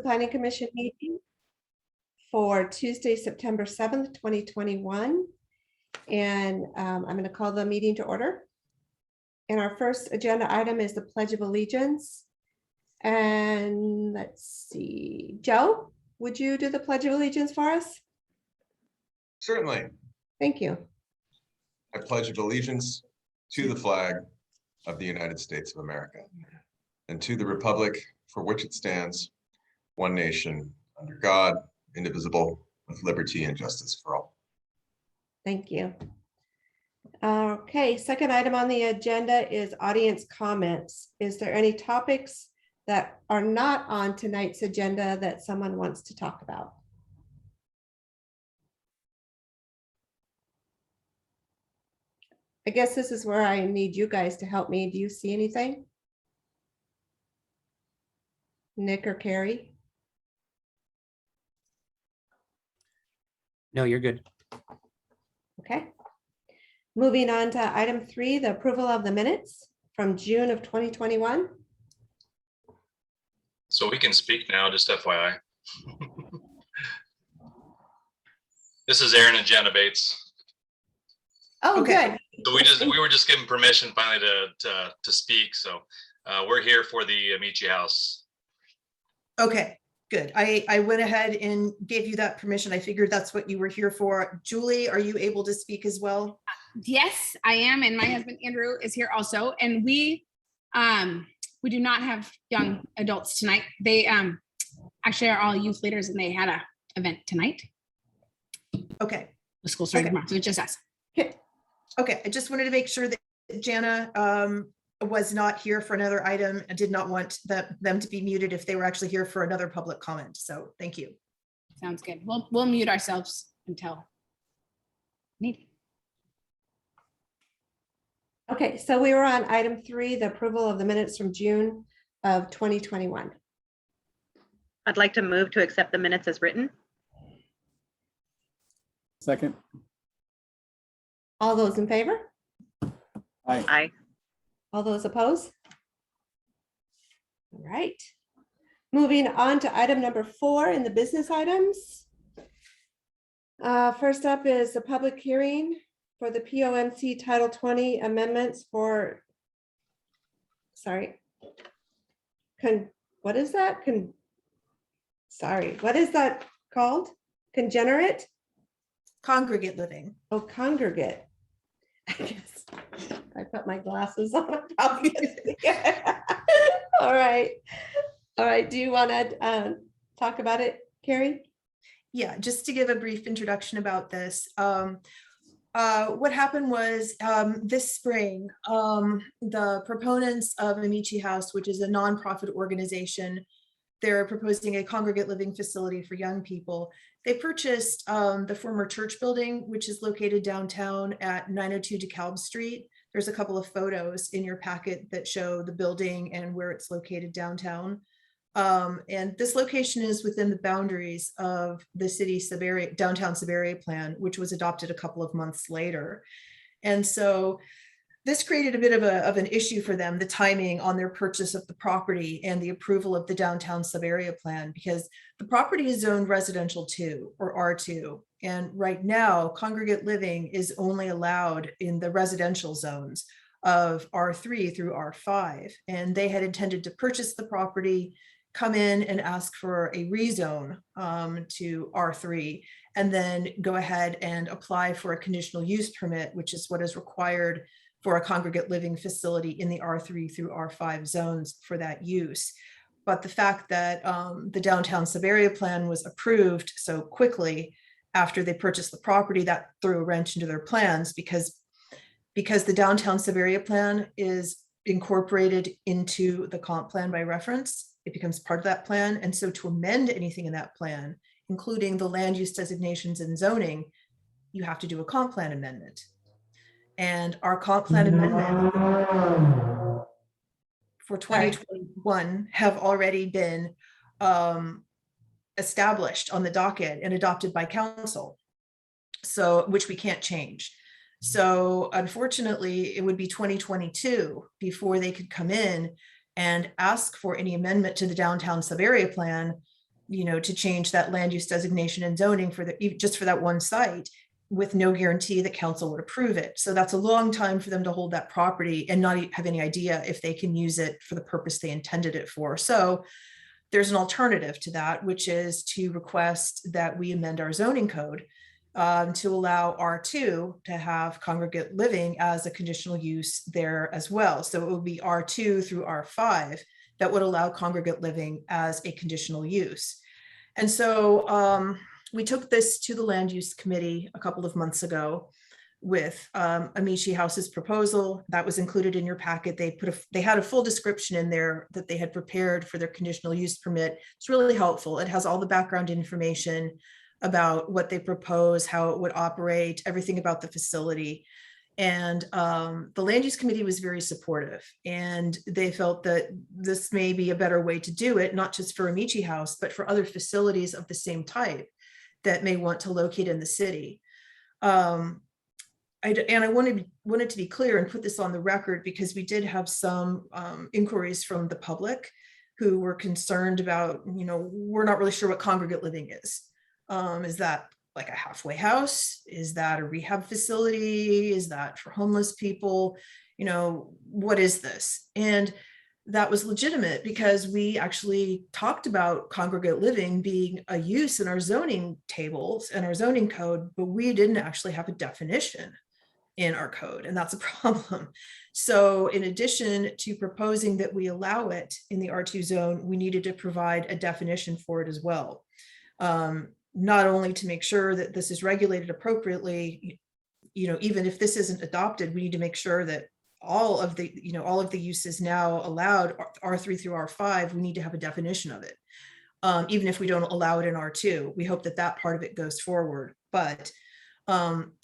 Planning Commission meeting for Tuesday, September 7th, 2021. And I'm going to call the meeting to order. And our first agenda item is the Pledge of Allegiance. And let's see, Joe, would you do the Pledge of Allegiance for us? Certainly. Thank you. I pledge allegiance to the flag of the United States of America and to the republic for which it stands, one nation, under God, indivisible, with liberty and justice for all. Thank you. Okay, second item on the agenda is audience comments. Is there any topics that are not on tonight's agenda that someone wants to talk about? I guess this is where I need you guys to help me. Do you see anything? Nick or Carrie? No, you're good. Okay. Moving on to item 3, the approval of the minutes from June of 2021. So we can speak now, just FYI. This is Aaron and Jenna Bates. Oh, Okay. good. So we were just given permission finally to speak. So we're here for the Amici House. Okay, good. I went ahead and gave you that permission. I figured that's what you were here for. Julie, are you able to speak as well? Yes, I am, and my husband Andrew is here also. And we do not have young adults tonight. They actually are all youth leaders, and they had a event tonight. Okay, The school started Okay. tomorrow, so it's just us. okay. I just wanted to make sure that Jana was not here for another item. I did not want them to be muted if they were actually here for another public comment. So thank you. Sounds good. We'll mute ourselves until needed. Okay, so we were on item 3, the approval of the minutes from June of 2021. I'd like to move to accept the minutes as written. Second. All those in favor? Aye. Aye. All those opposed? All right. Moving on to item number 4 in the business items. First up is the public hearing for the POMC Title 20 amendments for, what is that? What is that called? Congenerate? Congregate living. Oh, congregate. I guess I put my glasses on. Obviously. All right. All right. Do you want to talk about it, Carrie? Yeah, just to give a brief introduction about this. What happened was this spring, the proponents of Amici House, which is a nonprofit organization, they're proposing a congregate living facility for young people. They purchased the former church building, which is located downtown at 902 DeKalb Street. There's a couple of photos in your packet that show the building and where it's located downtown. And this location is within the boundaries of the city downtown Sub-area plan, which was adopted a couple of months later. And so this created a bit of an issue for them, the timing on their purchase of the property and the approval of the downtown Sub-area plan, because the property is zoned residential 2 or R2. And right now, congregate living is only allowed in the residential zones of R3 through R5. And they had intended to purchase the property, come in and ask for a rezone to R3, and then go ahead and apply for a conditional use permit, which is what is required for a congregate living facility in the R3 through R5 zones for that use. But the fact that the downtown Sub-area plan was approved so quickly after they purchased the property, that threw a wrench into their plans, because the downtown Sub-area plan is incorporated into the comp plan by reference. It becomes part of that plan. And so to amend anything in that plan, including the land use designations and zoning, you have to do a comp plan amendment. And our comp plan amendment for 2021 have already been established on the docket and adopted by council, so which we can't change. So unfortunately, it would be 2022 before they could come in and ask for any amendment to the downtown Sub-area plan, to change that land use designation and zoning just for that one site, with no guarantee that council would approve it. So that's a long time for them to hold that property and not have any idea if they can use it for the purpose they intended it for. So there's an alternative to that, which is to request that we amend our zoning code to allow R2 to have congregate living as a conditional use there as well. So it would be R2 through R5 that would allow congregate living as a conditional use. And so we took this to the land use committee a couple of months ago with Amici House's proposal that was included in your packet. They had a full description in there that they had prepared for their conditional use permit. It's really helpful. It has all the background information about what they propose, how it would operate, everything about the facility. And the land use committee was very supportive, and they felt that this may be a better way to do it, not just for Amici House, but for other facilities of the same type that may want to locate in the city. I wanted to be clear and put this on the record, because we did have some inquiries from the public who were concerned about, we're not really sure what congregate living is. Is that like a halfway house? Is that a rehab facility? Is that for homeless people? What is this? And that was legitimate, because we actually talked about congregate living being a use in our zoning tables and our zoning code, but we didn't actually have a definition in our code, and that's a problem. So in addition to proposing that we allow it in the R2 zone, we needed to provide a definition for it as well. Not only to make sure that this is regulated appropriately, even if this isn't adopted, we need to make sure that all of the uses now allowed R3 through R5, we need to have a definition of it. Even if we don't allow it in R2, we hope that that part of it goes forward. But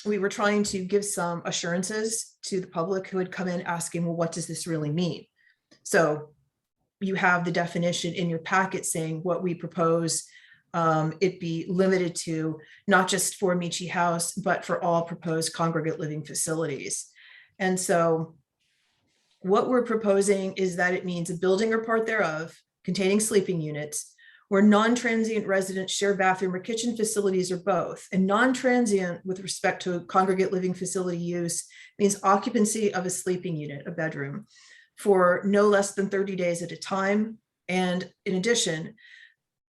we were trying to give some assurances to the public who had come in asking, well, what does this really mean? So you have the definition in your packet saying what we propose it be limited to, not just for Amici House, but for all proposed congregate living facilities. And so what we're proposing is that it means a building or part thereof containing sleeping units where non-transient residents share bathroom or kitchen facilities, or both. And non-transient with respect to congregate living facility use means occupancy of a sleeping unit, a bedroom, for no less than 30 days at a time. And in addition,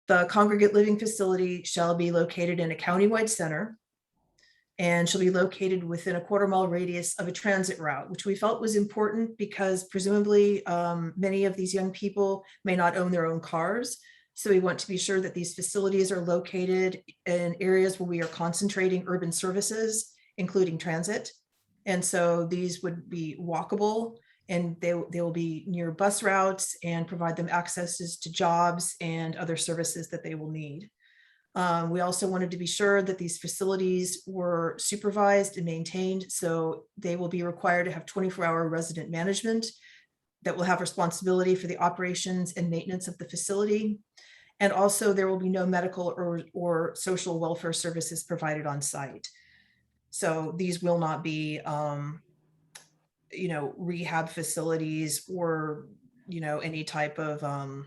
the congregate living facility shall be located in a countywide center and shall be located within a 1/4 mile radius of a transit route, which we felt was important because presumably many of these young people may not own their own cars. So we want to be sure that these facilities are located in areas where we are concentrating urban services, including transit. And so these would be walkable, and they will be near bus routes and provide them accesses to jobs and other services that they will need. We also wanted to be sure that these facilities were supervised and maintained, so they will be required to have 24-hour resident management that will have responsibility for the operations and maintenance of the facility. And also there will be no medical or social welfare services provided on site. So these will not be rehab facilities or, any type of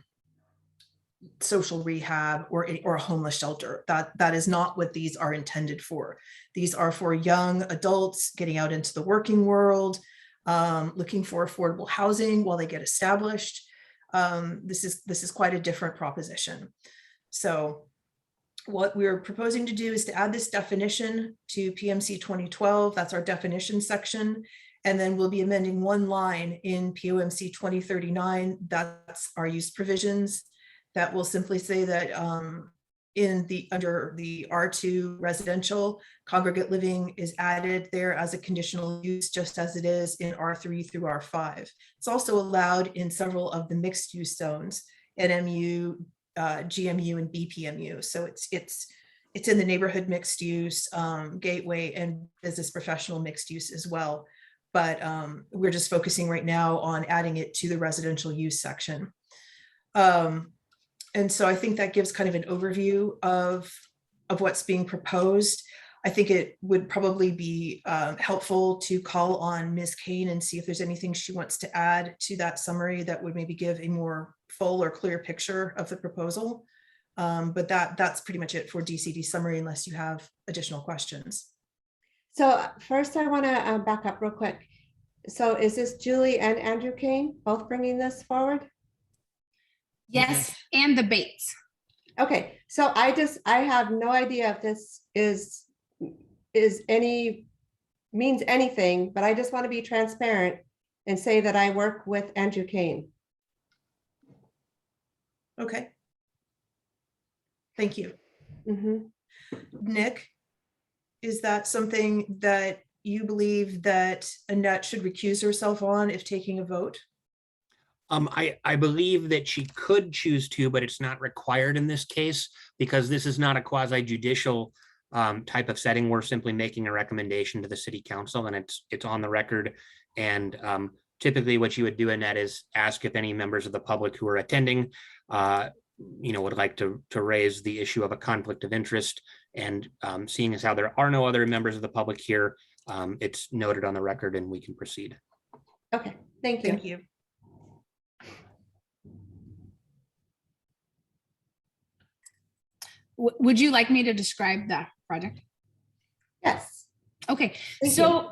social rehab or a homeless shelter. That is not what these are intended for. These are for young adults getting out into the working world, looking for affordable housing while they get established. This is quite a different proposition. So what we're proposing to do is to add this definition to PMC 2012. That's our definition section. And then we'll be amending one line in POMC 2039. That's our use provisions. That will simply say that under the R2 residential, congregate living is added there as a conditional use, just as it is in R3 through R5. It's also allowed in several of the mixed use zones, NMU, GMU, and BPMU. So it's in the neighborhood mixed use, gateway, and business professional mixed use as well. But we're just focusing right now on adding it to the residential use section. And so I think that gives kind of an overview of what's being proposed. I think it would probably be helpful to call on Ms. Kane and see if there's anything she wants to add to that summary that would maybe give a more full or clear picture of the proposal. But that's pretty much it for DCD summary, unless you have additional questions. So first I want to back up real quick. So is this Julie and Andrew Kane both bringing this forward? Yes, and the Bates. Okay, so I have no idea if this means anything, but I just want to be transparent and say that I work with Andrew Kane. Okay. Thank you. Mhm. Nick, is that something that you believe that Annette should recuse herself on if taking a vote? I believe that she could choose to, but it's not required in this case because this is not a quasi judicial type of setting. We're simply making a recommendation to the city council, and it's on the record. And typically what you would do, Annette, is ask if any members of the public who are attending would like to raise the issue of a conflict of interest. And seeing as how there are no other members of the public here, it's noted on the record and we can proceed. Okay, thank you. Thank you. Would you like me to describe the project? Yes. Okay, Thank so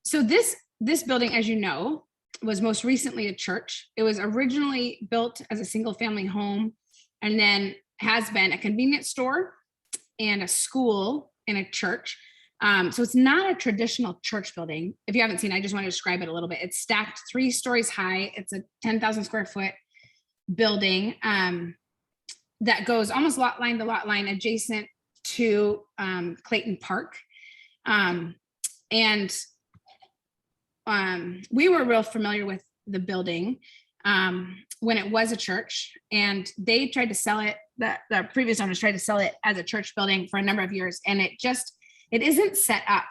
so this building, as you know, was most recently a church. It was originally built as a single family home and then has been a convenience store and a school and a church. So it's not a traditional church building. If you haven't seen, I just want to describe it a little bit. It's stacked 3 stories high. It's a 10,000 square foot building that goes almost lot line to lot line adjacent to Clayton Park. We were real familiar with the building when it was a church, and they tried to sell it, the previous owners tried to sell it as a church building for a number of years, and it isn't set up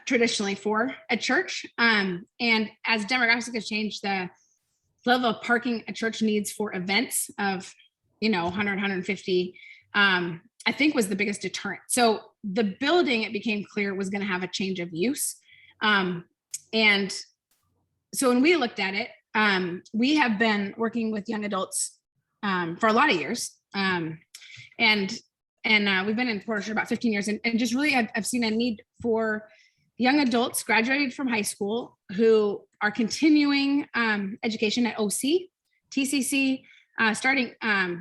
traditionally for a church. And as demographics have changed, the level of parking a church needs for events of 100, 150, I think was the biggest deterrent. So the building, it became clear, was going to have a change of use. And so when we looked at it, we have been working with young adults for a lot of years. And we've been in Porter about 15 years, and just really I've seen a need for young adults graduated from high school who are continuing education at OC, TCC, starting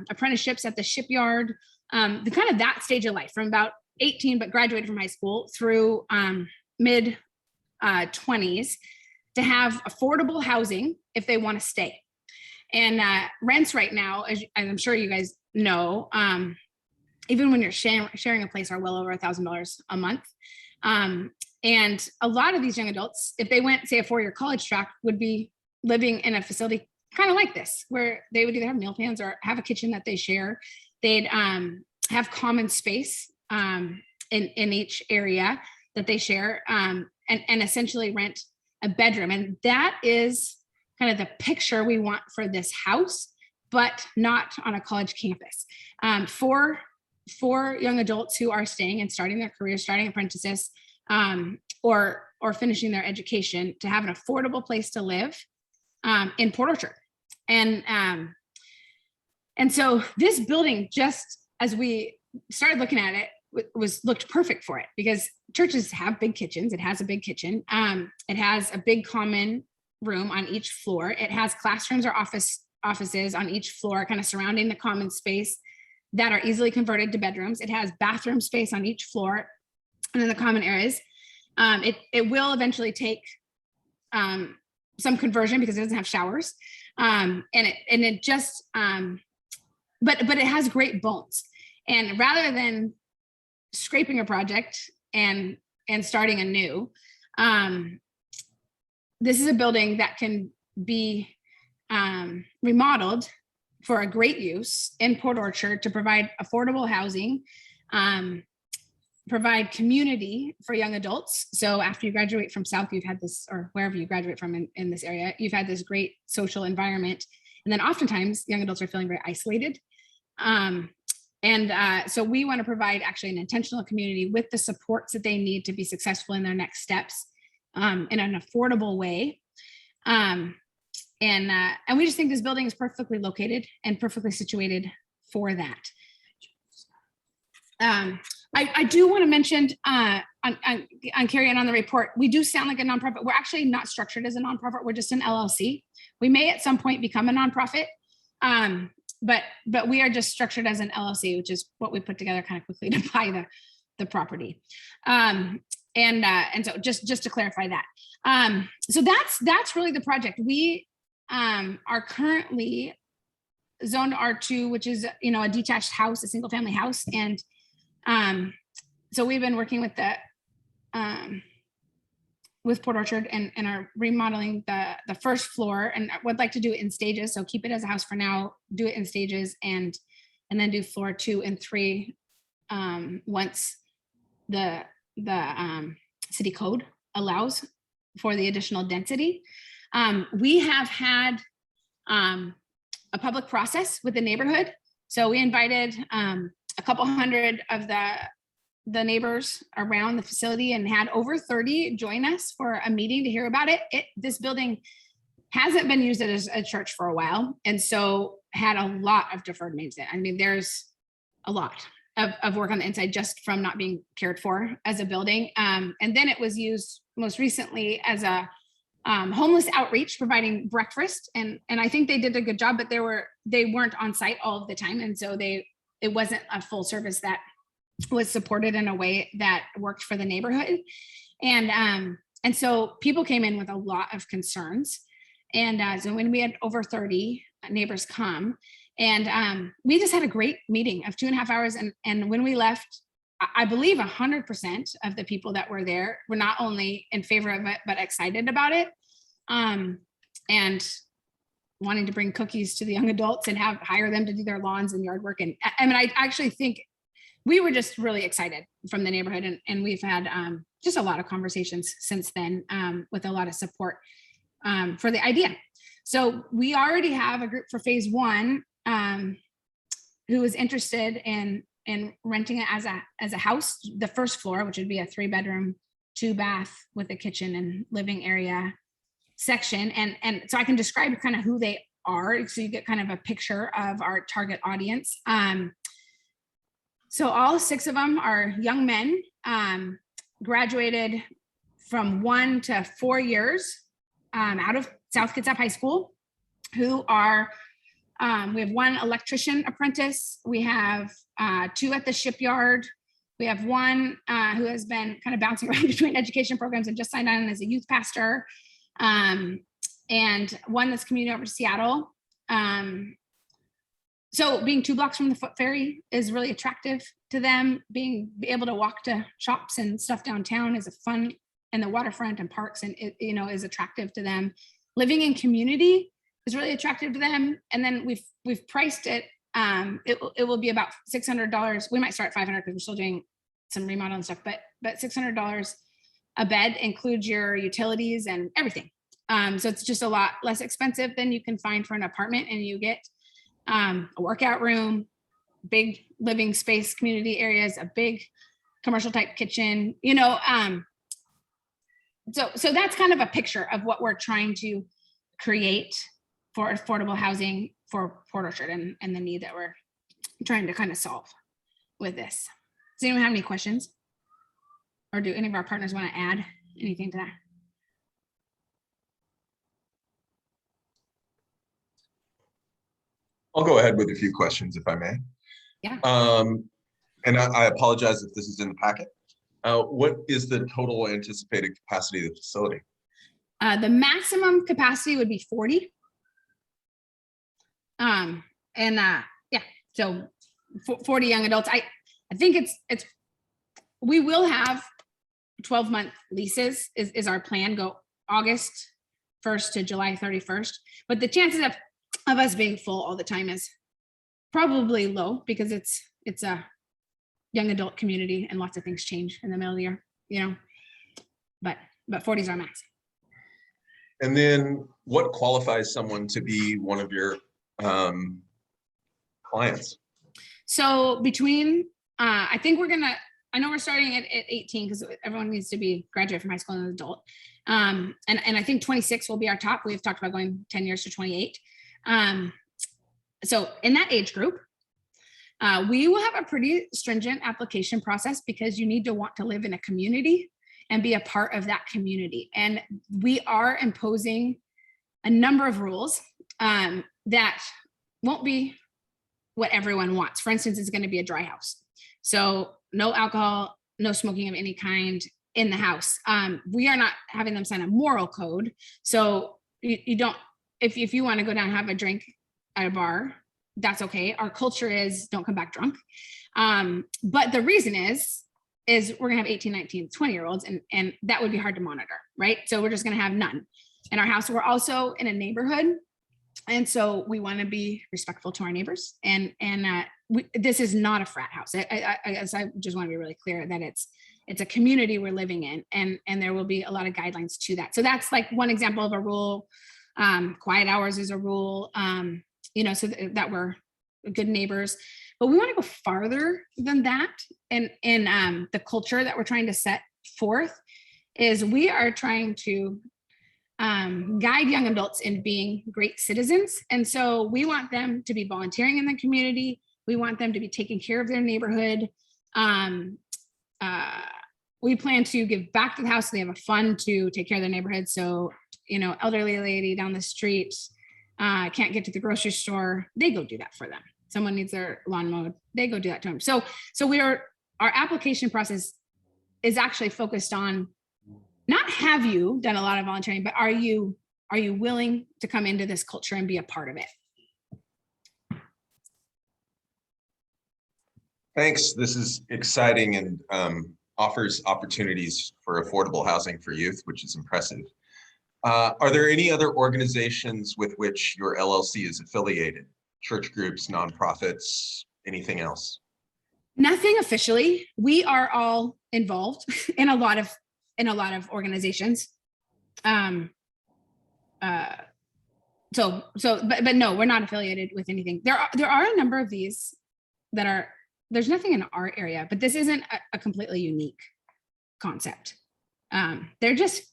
apprenticeships at the shipyard, the kind of that stage of life from about 18, but graduated from high school through mid 20s to have affordable housing if they want to stay. And rents right now, as I'm sure you guys know, even when you're sharing a place, are well over $1,000 a month. And a lot of these young adults, if they went, say, a 4-year college track, would be living in a facility kind of like this, where they would either have meal plans or have a kitchen that they share. They'd have common space in each area that they share, and essentially rent a bedroom. And that is kind of the picture we want for this house, but not on a college campus. For young adults who are staying and starting their careers, starting apprentices, or finishing their education, to have an affordable place to live in Port Orchard. And so this building, just as we started looking at it, looked perfect for it, because churches have big kitchens. It has a big kitchen. It has a big common room on each floor. It has classrooms or offices on each floor, kind of surrounding the common space, that are easily converted to bedrooms. It has bathroom space on each floor and in the common areas. It will eventually take some conversion because it doesn't have showers. But it has great bones. And rather than scraping a project and starting anew, this is a building that can be remodeled for a great use in Port Orchard to provide affordable housing, provide community for young adults. So after you graduate from South, you've had this, or wherever you graduate from in this area, you've had this great social environment. And then oftentimes young adults are feeling very isolated. So we want to provide actually an intentional community with the supports that they need to be successful in their next steps in an affordable way. And we just think this building is perfectly located and perfectly situated for that. I do want to mention on carrying on the report, we do sound like a nonprofit. We're actually not structured as a nonprofit. We're just an LLC. We may at some point become a nonprofit, but we are just structured as an LLC, which is what we put together kind of quickly to buy the property. And so just to clarify that. So that's really the project. We are currently zoned R2, which is, a detached house, a single family house. And so we've been working with with Port Orchard and are remodeling the first floor, and would like to do it in stages. So keep it as a house for now, do it in stages, and then do floor 2 and 3 once the city code allows for the additional density. We have had a public process with the neighborhood. So we invited a couple hundred of the neighbors around the facility and had over 30 join us for a meeting to hear about it. This building hasn't been used as a church for a while, and so had a lot of deferred maintenance. I mean, there's a lot of work on the inside just from not being cared for as a building. And then it was used most recently as a homeless outreach, providing breakfast. And I think they did a good job, but they weren't on site all of the time. And so it wasn't a full service that was supported in a way that worked for the neighborhood. And so people came in with a lot of concerns. And so when we had over 30 neighbors come, and we just had a great meeting of 2.5 hours. And when we left, I believe 100% of the people that were there were not only in favor of it, but excited about it. And wanting to bring cookies to the young adults and hire them to do their lawns and yard work. And I mean, I actually think we were just really excited from the neighborhood. And we've had just a lot of conversations since then with a lot of support for the idea. So we already have a group for phase 1 who is interested in renting it as a house, the first floor, which would be a 3-bedroom, 2-bath with a kitchen and living area section. And so I can describe kind of who they are, so you get kind of a picture of our target audience. So all 6 of them are young men, graduated from 1 to 4 years out of South Kitsap High School, who are, we have 1 electrician apprentice, we have 2 at the shipyard, we have 1 who has been kind of bouncing around between education programs and just signed on as a youth pastor, and 1 that's commuting over to Seattle. So being 2 blocks from the foot ferry is really attractive to them. Being able to walk to shops and stuff downtown is a fun, and the waterfront and parks, and it, is attractive to them. Living in community is really attractive to them. And then we've priced it. It will be about $600. We might start at $500 because we're still doing some remodeling stuff, but $600 a bed includes your utilities and everything. So it's just a lot less expensive than you can find for an apartment, and you get a workout room, big living space, community areas, a big commercial type kitchen, so that's kind of a picture of what we're trying to create for affordable housing for Port Orchard and the need that we're trying to kind of solve with this. Does anyone have any questions? Or do any of our partners want to add anything to that? I'll go ahead with a few questions if I may. Yeah. And I apologize if this is in the packet. What is the total anticipated capacity of the facility? The maximum capacity would be 40. So 40 young adults. I think we will have 12-month leases is our plan, go August 1st to July 31st. But the chances of us being full all the time is probably low, because it's a young adult community and lots of things change in the middle of the year, but 40 is our max. And then what qualifies someone to be one of your clients? So between, I think I know we're starting at 18 because everyone needs to be graduate from high school and an adult. And I think 26 will be our top. We've talked about going 10 years to 28. So in that age group, we will have a pretty stringent application process because you need to want to live in a community and be a part of that community. And we are imposing a number of rules that won't be what everyone wants. For instance, it's going to be a dry house. So no alcohol, no smoking of any kind in the house. We are not having them sign a moral code. So you don't, if you want to go down and have a drink at a bar, that's okay. Our culture is don't come back drunk. But the reason is we're gonna have 18, 19, 20-year-olds and that would be hard to monitor, right? So we're just gonna have none in our house. We're also in a neighborhood. And so we want to be respectful to our neighbors. And this is not a frat house. I just want to be really clear that it's a community we're living in, and there will be a lot of guidelines to that. So that's like one example of a rule. Quiet hours is a rule, so that we're good neighbors. But we want to go farther than that. And the culture that we're trying to set forth is we are trying to guide young adults in being great citizens. And so we want them to be volunteering in the community. We want them to be taking care of their neighborhood. We plan to give back to the house. So they have a fund to take care of their neighborhood. So, elderly lady down the street can't get to the grocery store. They go do that for them. Someone needs their lawn mowed. They go do that to them. So our application process is actually focused on not have you done a lot of volunteering, but are you willing to come into this culture and be a part of it? Thanks. This is exciting and offers opportunities for affordable housing for youth, which is impressive. Are there any other organizations with which your LLC is affiliated? Church groups, nonprofits, anything else? Nothing officially. We are all involved in a lot of organizations. But no, we're not affiliated with anything. There are a number of these that there's nothing in our area, but this isn't a completely unique concept. They're just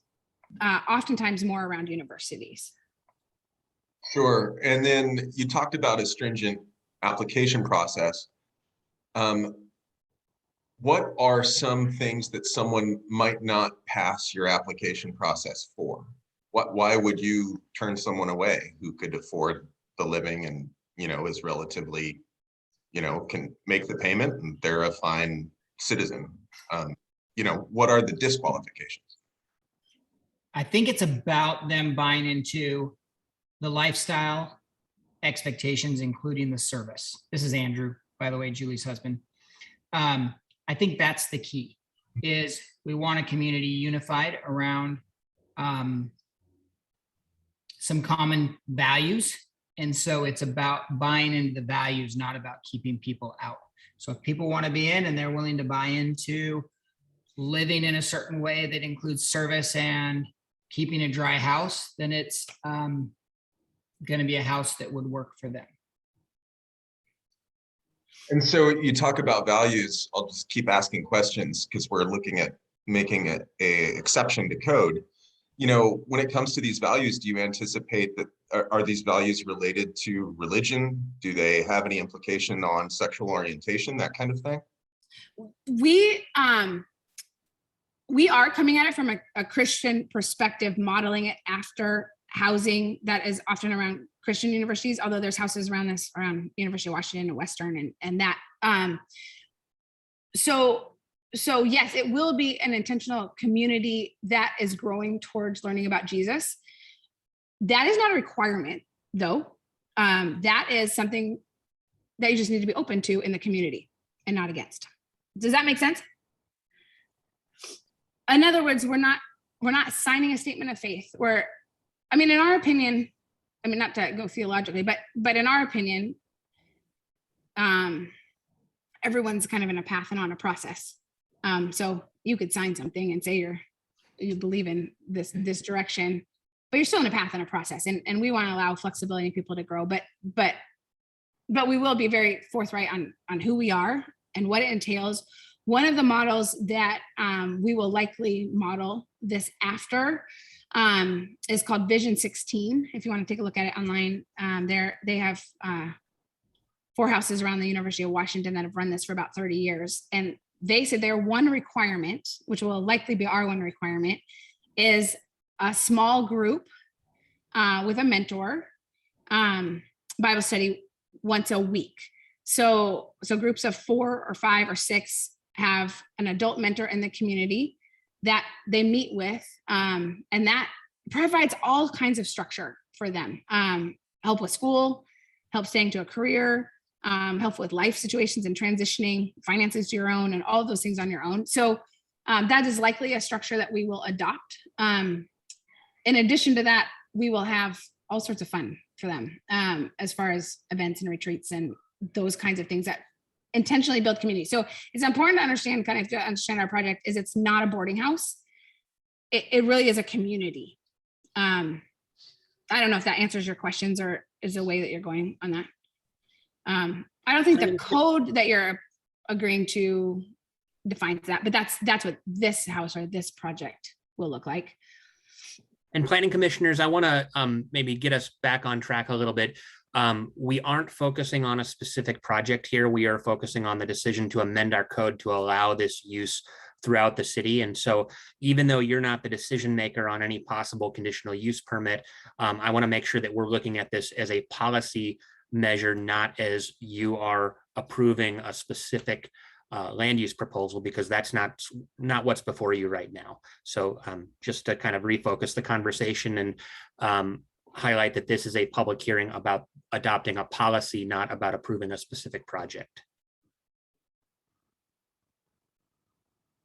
oftentimes more around universities. Sure. And then you talked about a stringent application process. What are some things that someone might not pass your application process for? Why would you turn someone away who could afford the living and, is relatively, can make the payment and they're a fine citizen? What are the disqualifications? I think it's about them buying into the lifestyle expectations, including the service. This is Andrew, by the way, Julie's husband. I think that's the key, is we want a community unified around some common values. And so it's about buying into the values, not about keeping people out. So if people want to be in and they're willing to buy into living in a certain way that includes service and keeping a dry house, then it's going to be a house that would work for them. And so you talk about values. I'll just keep asking questions because we're looking at making it an exception to code. When it comes to these values, do you anticipate that are these values related to religion? Do they have any implication on sexual orientation, that kind of thing? We are coming at it from a Christian perspective, modeling it after housing that is often around Christian universities, although there's houses around University of Washington and Western and that. So yes, it will be an intentional community that is growing towards learning about Jesus. That is not a requirement, though. That is something that you just need to be open to in the community and not against. Does that make sense? In other words, we're not signing a statement of faith in our opinion, not to go theologically, but in our opinion, everyone's kind of in a path and on a process. So you could sign something and say you believe in this direction, but you're still in a path and a process. And we want to allow flexibility in people to grow, but we will be very forthright on who we are and what it entails, One of the models that we will likely model this after is called Vision 16. If you want to take a look at it online, they have 4 houses around the University of Washington that have run this for about 30 years. And they said their one requirement, which will likely be our one requirement, is a small group with a mentor, Bible study once a week. So groups of 4 or 5 or 6 have an adult mentor in the community that they meet with, and that provides all kinds of structure for them. Help with school, help staying to a career, help with life situations and transitioning, finances to your own, and all of those things on your own. So that is likely a structure that we will adopt. In addition to that, we will have all sorts of fun for them as far as events and retreats and those kinds of things that intentionally build community. So it's important to understand, kind of to understand our project is it's not a boarding house. It really is a community. I don't know if that answers your questions or is the way that you're going on that. I don't think the code that you're agreeing to defines that, but that's what this house or this project will look like. And planning commissioners, I want to maybe get us back on track a little bit. We aren't focusing on a specific project here. We are focusing on the decision to amend our code to allow this use throughout the city. And so even though you're not the decision maker on any possible conditional use permit, I want to make sure that we're looking at this as a policy measure, not as you are approving a specific land use proposal, because that's not what's before you right now. So just to kind of refocus the conversation and highlight that this is a public hearing about adopting a policy, not about approving a specific project.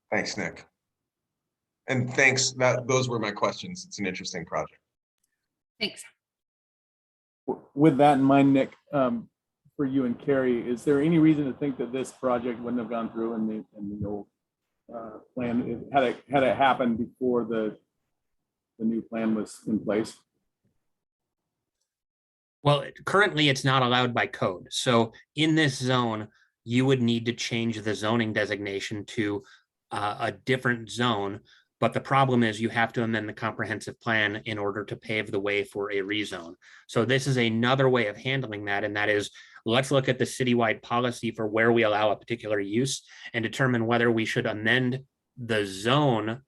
Thanks, Nick. And thanks, those were my questions. It's an interesting project. Thanks. With that in mind, Nick, for you and Carrie, is there any reason to think that this project wouldn't have gone through in the old plan had it happened before the new plan was in place? Well, currently it's not allowed by code. So in this zone, you would need to change the zoning designation to a different zone. But the problem is you have to amend the comprehensive plan in order to pave the way for a rezone. So this is another way of handling that. And that is, let's look at the citywide policy for where we allow a particular use and determine whether we should amend the zone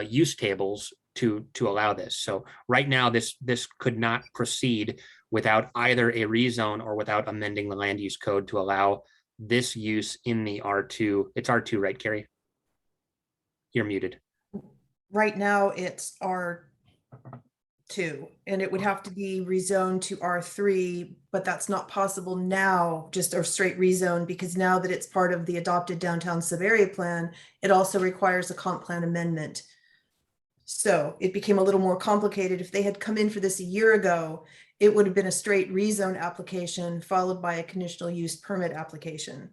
use tables to allow this. So right now, this could not proceed without either a rezone or without amending the land use code to allow this use in the R2. It's R2, right, Carrie? You're muted. Right now it's R2 and it would have to be rezoned to R3, but that's not possible now, just a straight rezone, because now that it's part of the adopted downtown sub-area plan, it also requires a comp plan amendment. So it became a little more complicated. If they had come in for this a year ago, it would have been a straight rezone application followed by a conditional use permit application.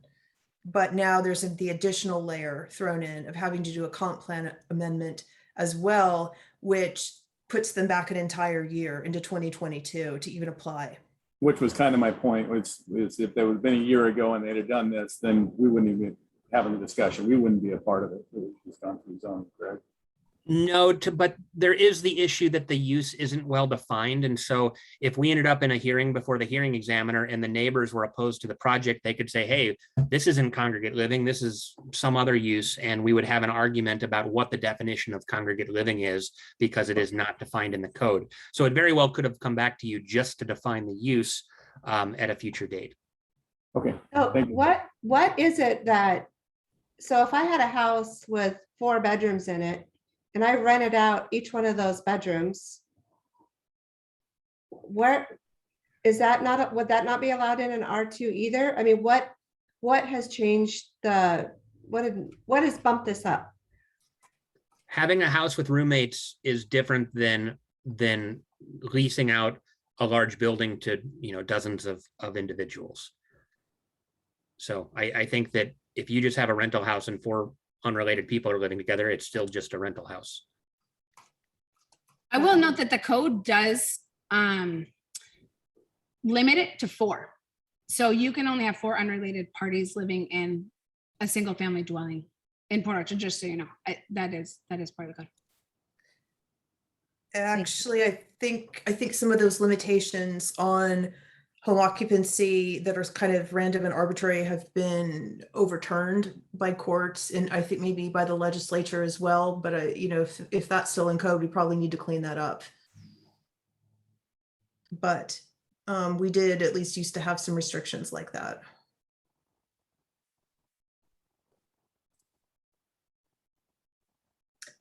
But now there's the additional layer thrown in of having to do a comp plan amendment as well, which puts them back an entire year into 2022 to even apply. Which was kind of my point, was if there would have been a year ago and they'd have done this, then we wouldn't even be having the discussion. We wouldn't be a part of it. It was just gone through zoning, correct? No, but there is the issue that the use isn't well defined. And so if we ended up in a hearing before the hearing examiner and the neighbors were opposed to the project, they could say, hey, this isn't congregate living, this is some other use. And we would have an argument about what the definition of congregate living is, because it is not defined in the code. So it very well could have come back to you just to define the use at a future date. Okay. So Thank you. what is it that, so if I had a house with 4 bedrooms in it, and I rented out each one of those bedrooms, where is that not, would that not be allowed in an R2 either? I mean, what has changed what has bumped this up? Having a house with roommates is different than leasing out a large building to, dozens of individuals. So I think that if you just have a rental house and 4 unrelated people are living together, it's still just a rental house. I will note that the code does limit it to 4. So you can only have 4 unrelated parties living in a single family dwelling in Port Orchard, just so you know. That is part of the code. Actually, I think some of those limitations on home occupancy that are kind of random and arbitrary have been overturned by courts, and I think maybe by the legislature as well. But you know, if that's still in code, we probably need to clean that up. But we did at least used to have some restrictions like that.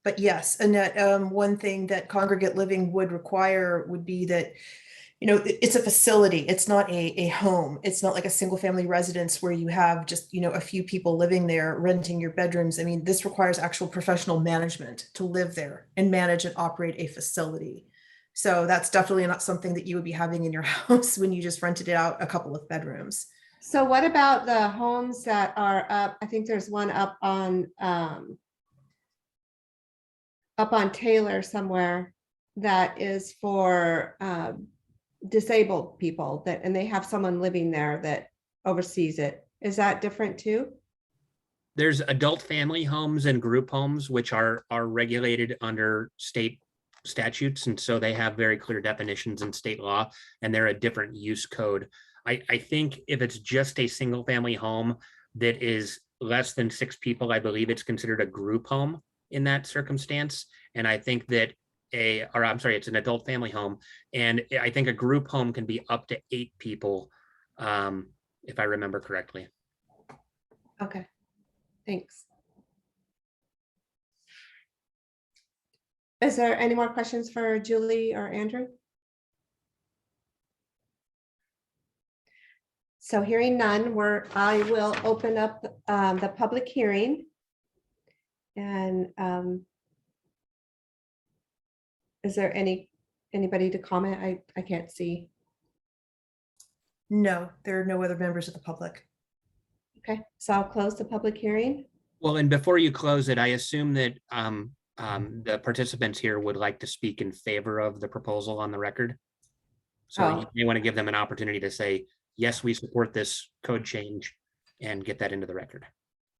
But yes, Annette, one thing that congregate living would require would be that, you know, it's a facility. It's not a home. It's not like a single family residence where you have just, you know, a few people living there renting your bedrooms. I mean, this requires actual professional management to live there and manage and operate a facility. So that's definitely not something that you would be having in your house when you just rented it out a couple of bedrooms. So what about the homes that are up? I think there's one up on Taylor somewhere that is for disabled people that, and they have someone living there that oversees it. Is that different too? There's adult family homes and group homes, which are regulated under state statutes. And so they have very clear definitions in state law, and they're a different use code. I think if it's just a single family home that is less than 6 people, I believe it's considered a group home in that circumstance. And I think that it's an adult family home. And I think a group home can be up to 8 people, if I remember correctly. Okay, thanks. Is there any more questions for Julie or Andrew? So hearing none, I will open up the public hearing. And is there anybody to comment? I can't see. No, there are no other members of the public. Okay, so I'll close the public hearing. Well, and before you close it, I assume that the participants here would like to speak in favor of the proposal on the record. So you want to give them an opportunity to say, yes, we support this code change, and get that into the record.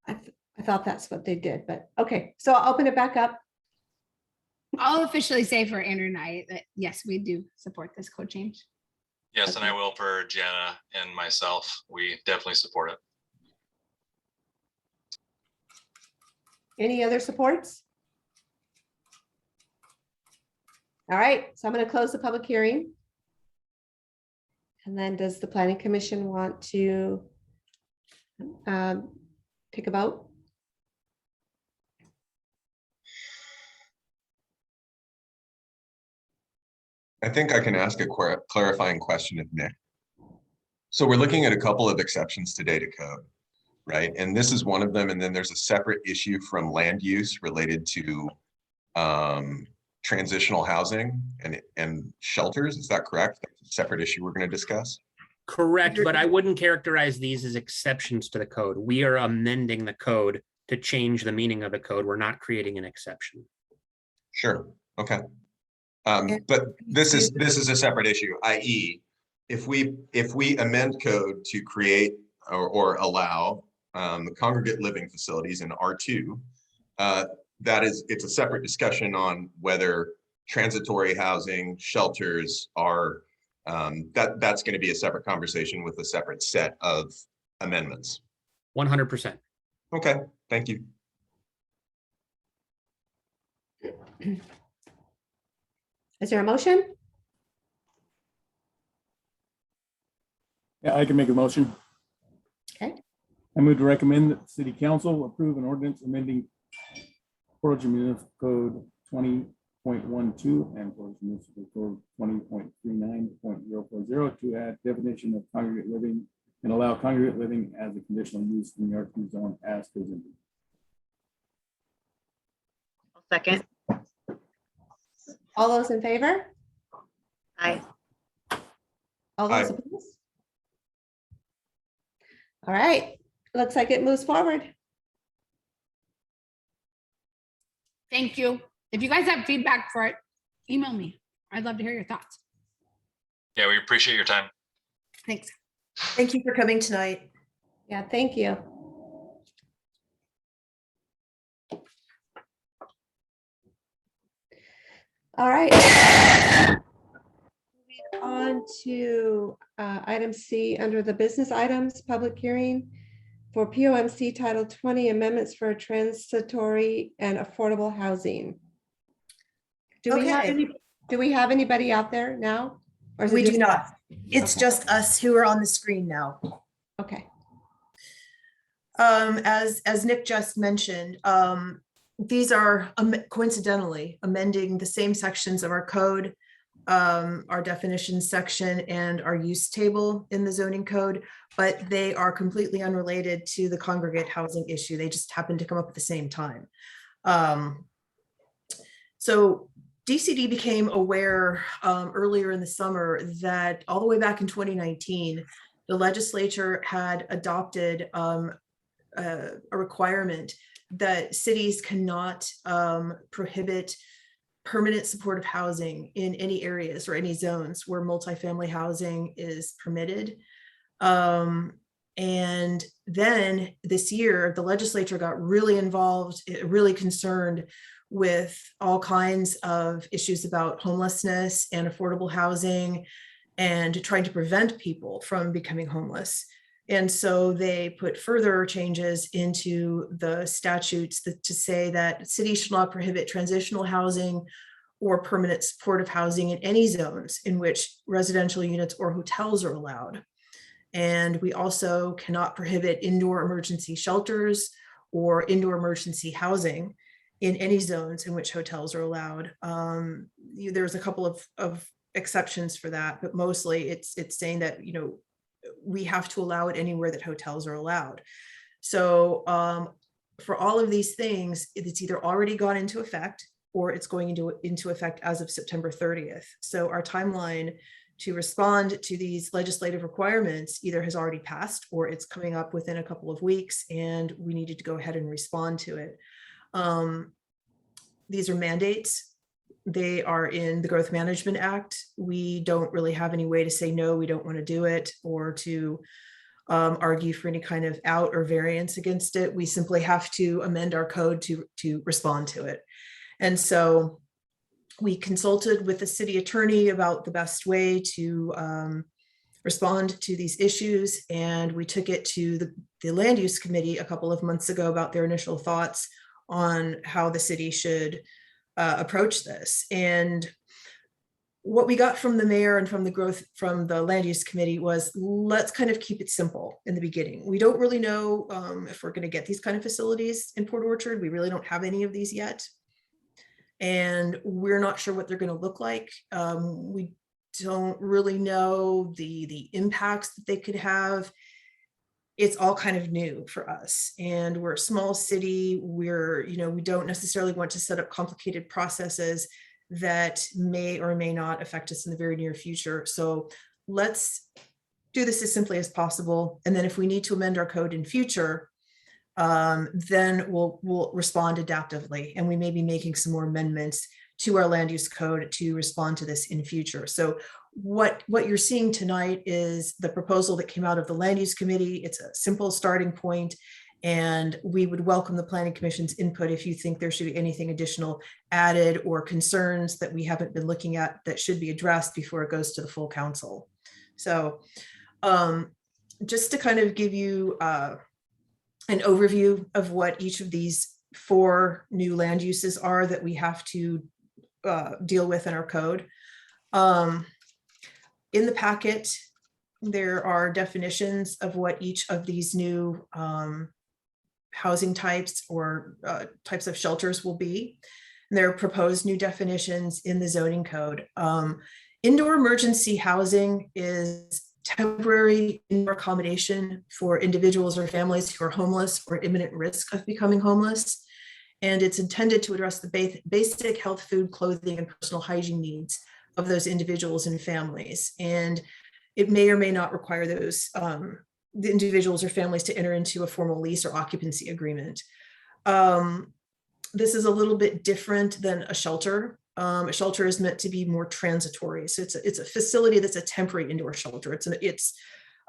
I thought that's what they did, but okay. So I'll open it back up. I'll officially say for Andrew and I that yes, we do support this code change. Yes, and I will for Jana and myself. We definitely support it. Any other supports? All right, so I'm going to close the public hearing. And then does the Planning Commission want to take a vote? I think I can ask a clarifying question of Nick. So we're looking at a couple of exceptions to data code, right? And this is one of them. And then there's a separate issue from land use related to transitional housing and shelters. Is that correct? That's a separate issue we're going to discuss. Correct, but I wouldn't characterize these as exceptions to the code. We are amending the code to change the meaning of the code. We're not creating an exception. Sure. Okay. But this is a separate issue, i.e., if we amend code to create or allow congregate living facilities in R2, it's a separate discussion on whether transitory housing shelters are that's going to be a separate conversation with a separate set of amendments. 100%. Okay, thank you. Is there a motion? Yeah, I can make a motion. Okay. I move to recommend that the city council approve an ordinance amending Port Orchard Municipal Code 20.12 and Port Orchard Municipal Code 20.39.040 to add definition of congregate living and allow congregate living as a conditional use in the R2 zone as presented. Second. All those in favor? Aye. All those Aye. opposed? All right, looks like it moves forward. Thank you. If you guys have feedback for it, email me. I'd love to hear your thoughts. Yeah, we appreciate your time. Thanks. Thank you for coming tonight. Yeah, thank you. All right. Moving on to item C under the business items, public hearing for POMC Title 20 amendments for transitory and affordable housing. Do we have Okay. any, do we have anybody out there now? Or is it We do just- not. It's Okay. just us who are on the screen now. Okay, As Nick just mentioned, these are coincidentally amending the same sections of our code, our definitions section and our use table in the zoning code, but they are completely unrelated to the congregate housing issue. They just happen to come up at the same time. So DCD became aware earlier in the summer that all the way back in 2019, the legislature had adopted a requirement that cities cannot prohibit permanent supportive housing in any areas or any zones where multifamily housing is permitted. And then this year, the legislature got really involved, really concerned with all kinds of issues about homelessness and affordable housing and trying to prevent people from becoming homeless. And so they put further changes into the statutes to say that cities shall not prohibit transitional housing or permanent supportive housing in any zones in which residential units or hotels are allowed. And we also cannot prohibit indoor emergency shelters or indoor emergency housing in any zones in which hotels are allowed. There's a couple of exceptions for that, but mostly it's saying that, we have to allow it anywhere that hotels are allowed. So for all of these things, it's either already gone into effect or it's going into effect as of September 30th. So our timeline to respond to these legislative requirements either has already passed or it's coming up within a couple of weeks and we needed to go ahead and respond to it. These are mandates. They are in the Growth Management Act. We don't really have any way to say, no, we don't want to do it or to argue for any kind of out or variance against it. We simply have to amend our code to respond to it. And so we consulted with the city attorney about the best way to respond to these issues. And we took it to the land use committee a couple of months ago about their initial thoughts on how the city should approach this. And what we got from the mayor and from the land use committee was, let's kind of keep it simple in the beginning. We don't really know if we're going to get these kind of facilities in Port Orchard. We really don't have any of these yet. And we're not sure what they're going to look like. We don't really know the impacts that they could have. It's all kind of new for us. And we're a small city. We don't necessarily want to set up complicated processes that may or may not affect us in the very near future. So let's do this as simply as possible. And then if we need to amend our code in future, then we'll respond adaptively. And we may be making some more amendments to our land use code to respond to this in future. So what you're seeing tonight is the proposal that came out of the land use committee. It's a simple starting point, and we would welcome the planning commission's input if you think there should be anything additional added or concerns that we haven't been looking at that should be addressed before it goes to the full council. So just to kind of give you an overview of what each of these 4 new land uses are that we have to deal with in our code. In the packet, there are definitions of what each of these new housing types or types of shelters will be. And there are proposed new definitions in the zoning code. Indoor emergency housing is temporary indoor accommodation for individuals or families who are homeless or at imminent risk of becoming homeless. And it's intended to address the basic health, food, clothing, and personal hygiene needs of those individuals and families. And it may or may not require those the individuals or families to enter into a formal lease or occupancy agreement. This is a little bit different than a shelter. A shelter is meant to be more transitory. So it's a facility that's a temporary indoor shelter.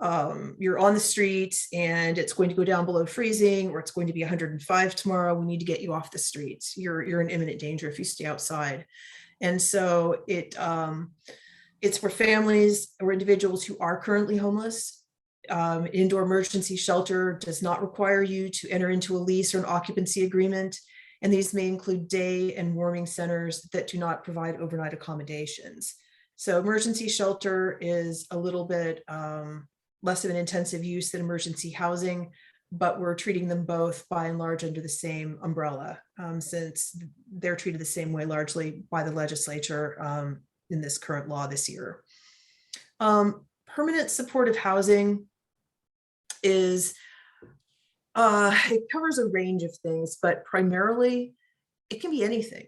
You're on the streets and it's going to go down below freezing, or it's going to be 105 tomorrow. We need to get you off the streets. You're in imminent danger if you stay outside. And so it's for families or individuals who are currently homeless. Indoor emergency shelter does not require you to enter into a lease or an occupancy agreement. And these may include day and warming centers that do not provide overnight accommodations. So emergency shelter is a little bit less of an intensive use than emergency housing, but we're treating them both by and large under the same umbrella, since they're treated the same way largely by the legislature in this current law this year. Permanent supportive housing is, it covers a range of things, but primarily it can be anything.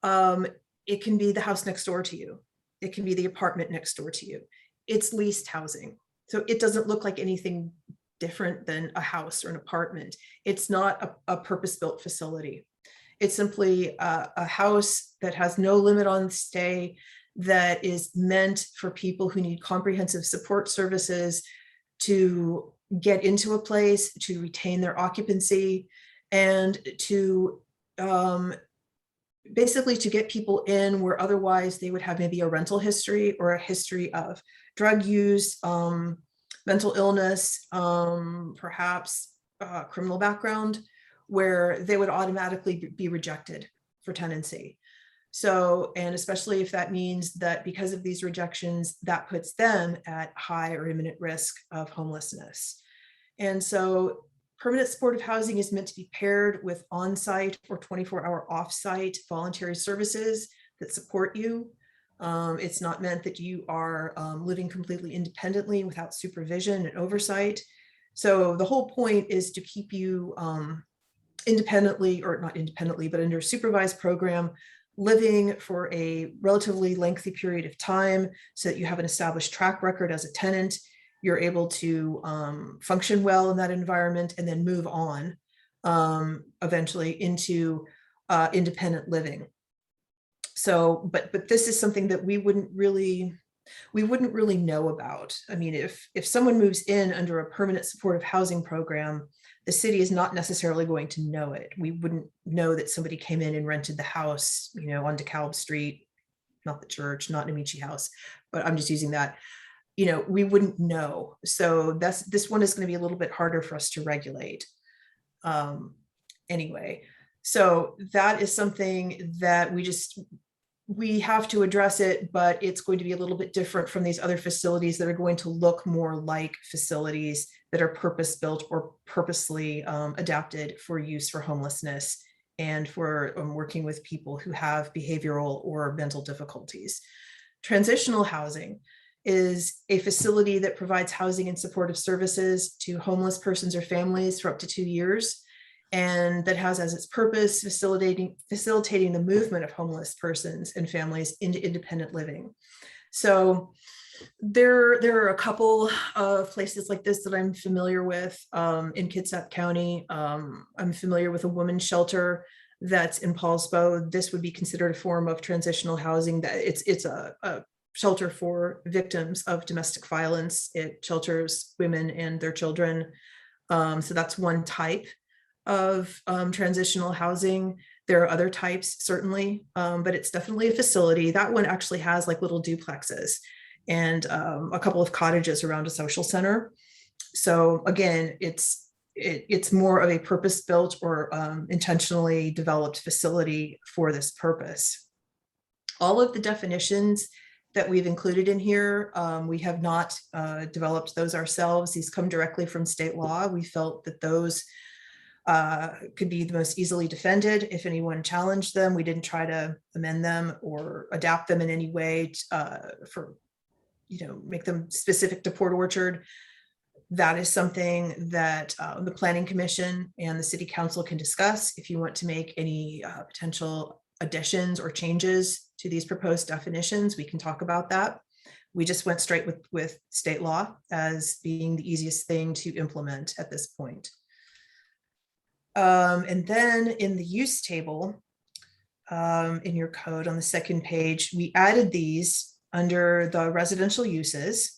It can be the house next door to you. It can be the apartment next door to you. It's leased housing. So it doesn't look like anything different than a house or an apartment. It's not a purpose-built facility. It's simply a house that has no limit on stay, that is meant for people who need comprehensive support services to get into a place, to retain their occupancy, and to basically to get people in where otherwise they would have maybe a rental history or a history of drug use, mental illness, perhaps criminal background, where they would automatically be rejected for tenancy. So, and especially if that means that because of these rejections, that puts them at high or imminent risk of homelessness. And so permanent supportive housing is meant to be paired with on-site or 24-hour off-site voluntary services that support you. It's not meant that you are living completely independently without supervision and oversight. So the whole point is to keep you independently, or not independently, but under a supervised program, living for a relatively lengthy period of time so that you have an established track record as a tenant. You're able to function well in that environment and then move on eventually into independent living. So, but this is something that we wouldn't really know about. I mean, if someone moves in under a permanent supportive housing program, the city is not necessarily going to know it. We wouldn't know that somebody came in and rented the house, you know, on DeKalb Street, not the church, not Amici House, but I'm just using that. You know, we wouldn't know. So this one is going to be a little bit harder for us to regulate. Anyway, so that is something that we have to address it, but it's going to be a little bit different from these other facilities that are going to look more like facilities that are purpose-built or purposely adapted for use for homelessness and for working with people who have behavioral or mental difficulties. Transitional housing is a facility that provides housing and supportive services to homeless persons or families for up to 2 years, and that has as its purpose facilitating the movement of homeless persons and families into independent living. So there are a couple of places like this that I'm familiar with in Kitsap County. I'm familiar with a women's shelter that's in Paulsbo. This would be considered a form of transitional housing. That it's a shelter for victims of domestic violence. It shelters women and their children. So that's one type of transitional housing. There are other types, certainly, but it's definitely a facility. That one actually has like little duplexes and a couple of cottages around a social center. So again, it's more of a purpose-built or intentionally developed facility for this purpose. All of the definitions that we've included in here, we have not developed those ourselves. These come directly from state law. We felt that those could be the most easily defended if anyone challenged them. We didn't try to amend them or adapt them in any way for, you know, make them specific to Port Orchard. That is something that the Planning Commission and the City Council can discuss if you want to make any potential additions or changes to these proposed definitions. We can talk about that. We just went straight with state law as being the easiest thing to implement at this point. And then in the use table in your code on the second page, we added these under the residential uses.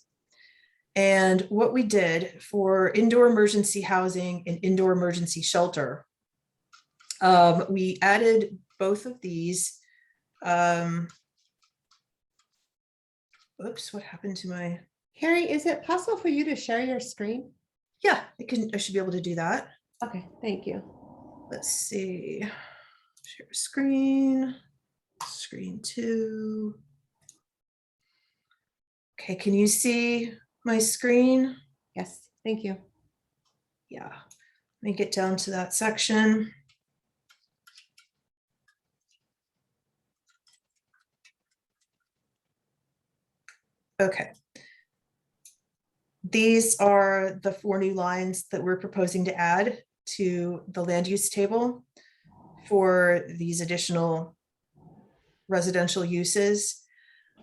And what we did for indoor emergency housing and indoor emergency shelter, we added both of these Oops, what happened to my, Carrie, is it possible for you to share your screen? yeah, I should be able to do that. Okay, thank you. Let's see. Share screen, screen 2. Okay, can you see my screen? Yes, thank you. Yeah, let me get down to that section. Okay. These are the 4 new lines that we're proposing to add to the land use table for these additional residential uses.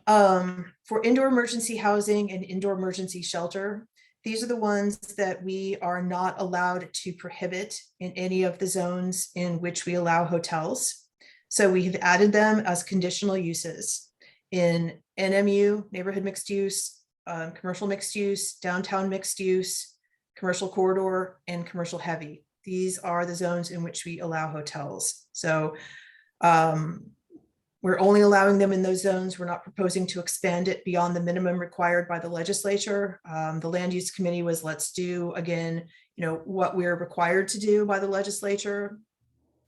For indoor emergency housing and indoor emergency shelter, these are the ones that we are not allowed to prohibit in any of the zones in which we allow hotels. So we have added them as conditional uses in NMU, neighborhood mixed use, commercial mixed use, downtown mixed use, commercial corridor, and commercial heavy. These are the zones in which we allow hotels. So we're only allowing them in those zones. We're not proposing to expand it beyond the minimum required by the legislature. The land use committee was, let's do again, what we're required to do by the legislature.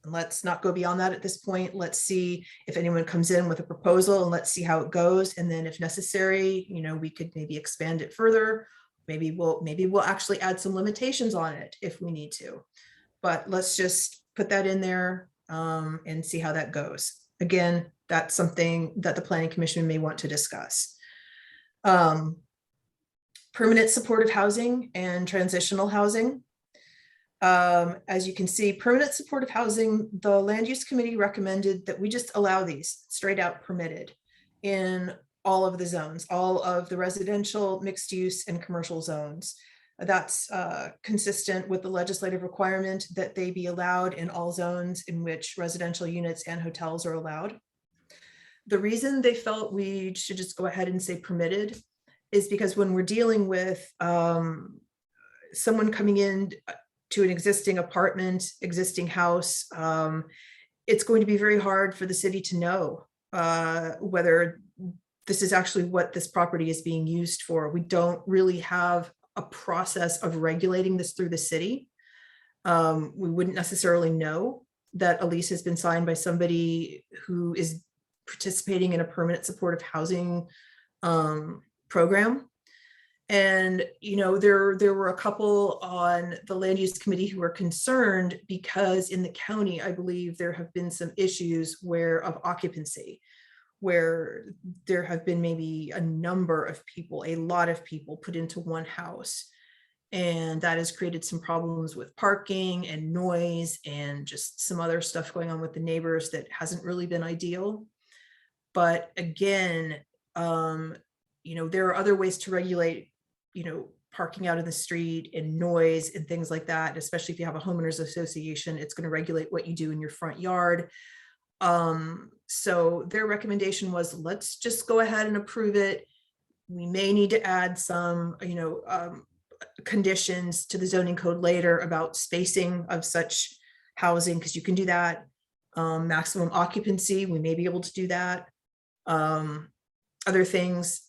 Let's not go beyond that at this point. Let's see if anyone comes in with a proposal and let's see how it goes. And then if necessary, we could maybe expand it further. Maybe we'll actually add some limitations on it if we need to. But let's just put that in there and see how that goes. Again, that's something that the Planning Commission may want to discuss. Permanent supportive housing and transitional housing. As you can see, permanent supportive housing, the Land Use Committee recommended that we just allow these straight out permitted in all of the zones, all of the residential, mixed use, and commercial zones. That's consistent with the legislative requirement that they be allowed in all zones in which residential units and hotels are allowed. The reason they felt we should just go ahead and say permitted is because when we're dealing with someone coming in to an existing apartment, existing house, it's going to be very hard for the city to know whether this is actually what this property is being used for. We don't really have a process of regulating this through the city. We wouldn't necessarily know that a lease has been signed by somebody who is participating in a permanent supportive housing program. And, there were a couple on the land use committee who were concerned because in the county, I believe there have been some issues of occupancy, where there have been maybe a lot of people put into one house. And that has created some problems with parking and noise and just some other stuff going on with the neighbors that hasn't really been ideal. But again, there are other ways to regulate, parking out in the street and noise and things like that, especially if you have a homeowners association, it's going to regulate what you do in your front yard. So their recommendation was, let's just go ahead and approve it. We may need to add some, conditions to the zoning code later about spacing of such housing, because you can do that. Maximum occupancy, we may be able to do that. Other things,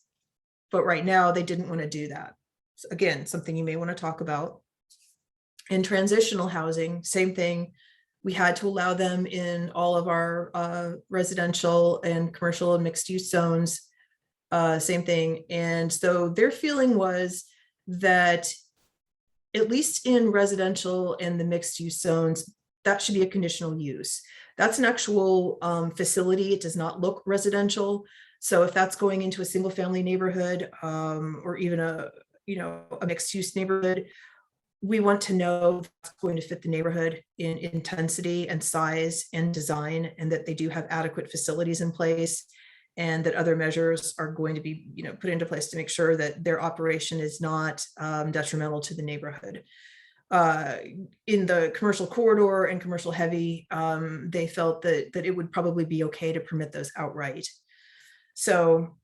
but right now they didn't want to do that. So again, something you may want to talk about. In transitional housing, same thing. We had to allow them in all of our residential and commercial and mixed use zones, same thing. And so their feeling was that at least in residential and the mixed use zones, that should be a conditional use. That's an actual facility. It does not look residential. So if that's going into a single family neighborhood or even a mixed use neighborhood, we want to know that's going to fit the neighborhood in intensity and size and design, and that they do have adequate facilities in place, and that other measures are going to be put into place to make sure that their operation is not detrimental to the neighborhood. In the commercial corridor and commercial heavy, they felt that it would probably be okay to permit those outright. So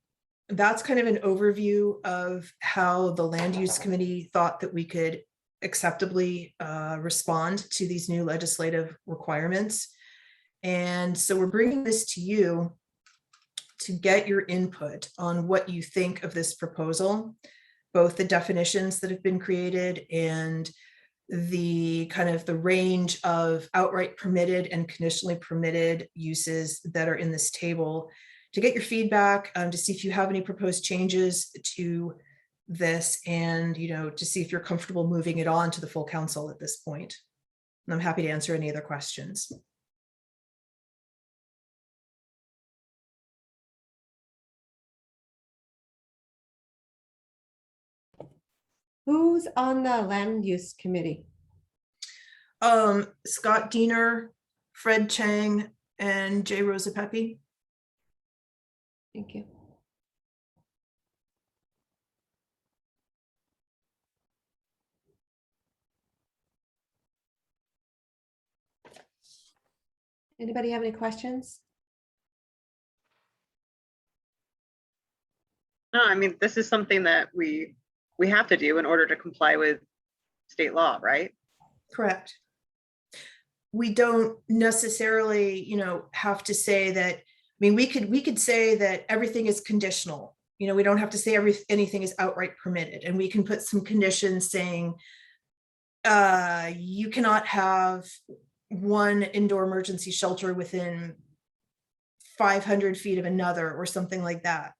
that's kind of an overview of how the land use committee thought that we could acceptably respond to these new legislative requirements. And so we're bringing this to you to get your input on what you think of this proposal, both the definitions that have been created and the kind of the range of outright permitted and conditionally permitted uses that are in this table, to get your feedback, to see if you have any proposed changes to this, and to see if you're comfortable moving it on to the full council at this point. And I'm happy to answer any other questions. Who's on the land use committee? Scott Diener, Fred Chang, and Jay Rosa Pepe. Thank you. Anybody have any questions? No, I mean, this is something that we have to do in order to comply with state law, right? Correct. We don't necessarily, have to say that. I mean, we could say that everything is conditional. We don't have to say anything is outright permitted, and we can put some conditions saying you cannot have one indoor emergency shelter within 500 feet of another or something like that.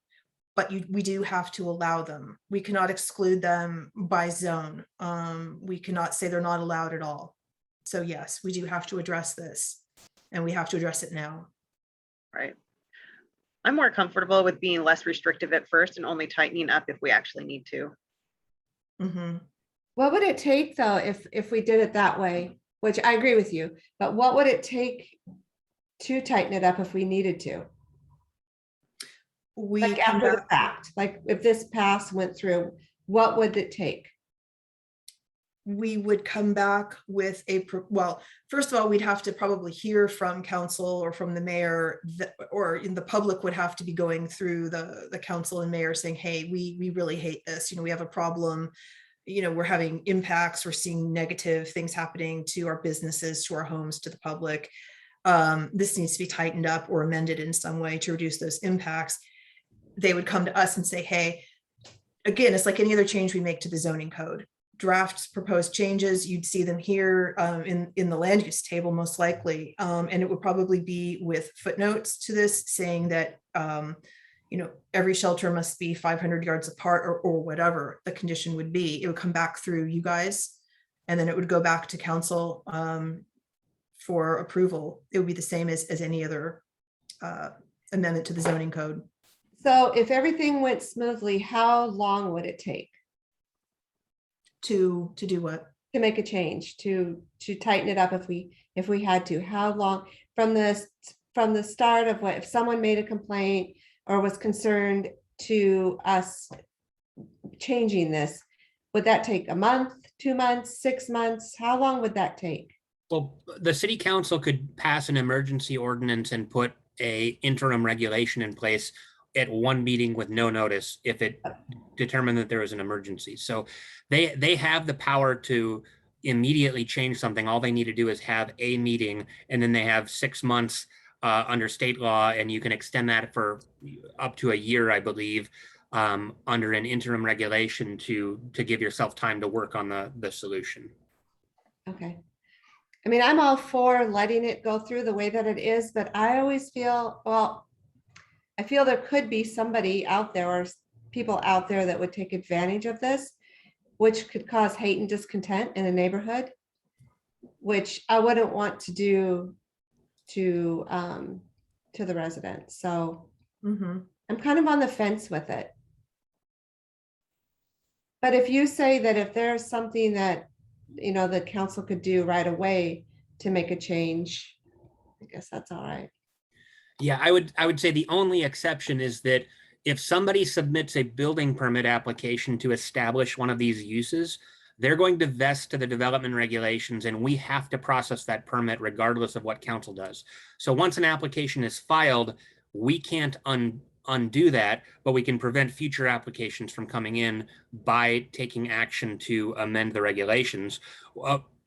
But we do have to allow them. We cannot exclude them by zone. We cannot say they're not allowed at all. So yes, we do have to address this, and we have to address it now. Right. I'm more comfortable with being less restrictive at first and only tightening up if we actually need to. Mm-hmm. What would it take though if we did it that way? Which I agree with you, but what would it take to tighten it up if we needed to? Like after the fact, like if this pass went through, what would it take? We would come back with well, first of all, we'd have to probably hear from council or from the mayor, or in the public would have to be going through the council and mayor saying, hey, we really hate this. We have a problem. We're having impacts. We're seeing negative things happening to our businesses, to our homes, to the public. This needs to be tightened up or amended in some way to reduce those impacts. They would come to us and say, hey, again, it's like any other change we make to the zoning code. Drafts, proposed changes, you'd see them here in the land use table, most likely. And it would probably be with footnotes to this saying that, every shelter must be 500 yards apart or whatever the condition would be. It would come back through you guys, and then it would go back to council for approval. It would be the same as any other amendment to the zoning code. So if everything went smoothly, how long would it take? To do what? To make a change, to tighten it up if we had to? How long from the start of what, if someone made a complaint or was concerned to us changing this, would that take a month, 2 months, 6 months? How long would that take? Well, the city council could pass an emergency ordinance and put a interim regulation in place at one meeting with no notice if it determined that there was an emergency. So they have the power to immediately change something. All they need to do is have a meeting, and then they have 6 months under state law, and you can extend that for up to a year, I believe, under an interim regulation to give yourself time to work on the solution. Okay. I mean, I'm all for letting it go through the way that it is, but I always feel, I feel there could be somebody out there or people out there that would take advantage of this, which could cause hate and discontent in a neighborhood, which I wouldn't want to do to the residents. So I'm kind of on the fence with it. But if you say that if there's something that, the council could do right away to make a change, I guess that's all right. Yeah, I would say the only exception is that if somebody submits a building permit application to establish one of these uses, they're going to vest to the development regulations, and we have to process that permit regardless of what council does. So once an application is filed, we can't undo that, but we can prevent future applications from coming in by taking action to amend the regulations.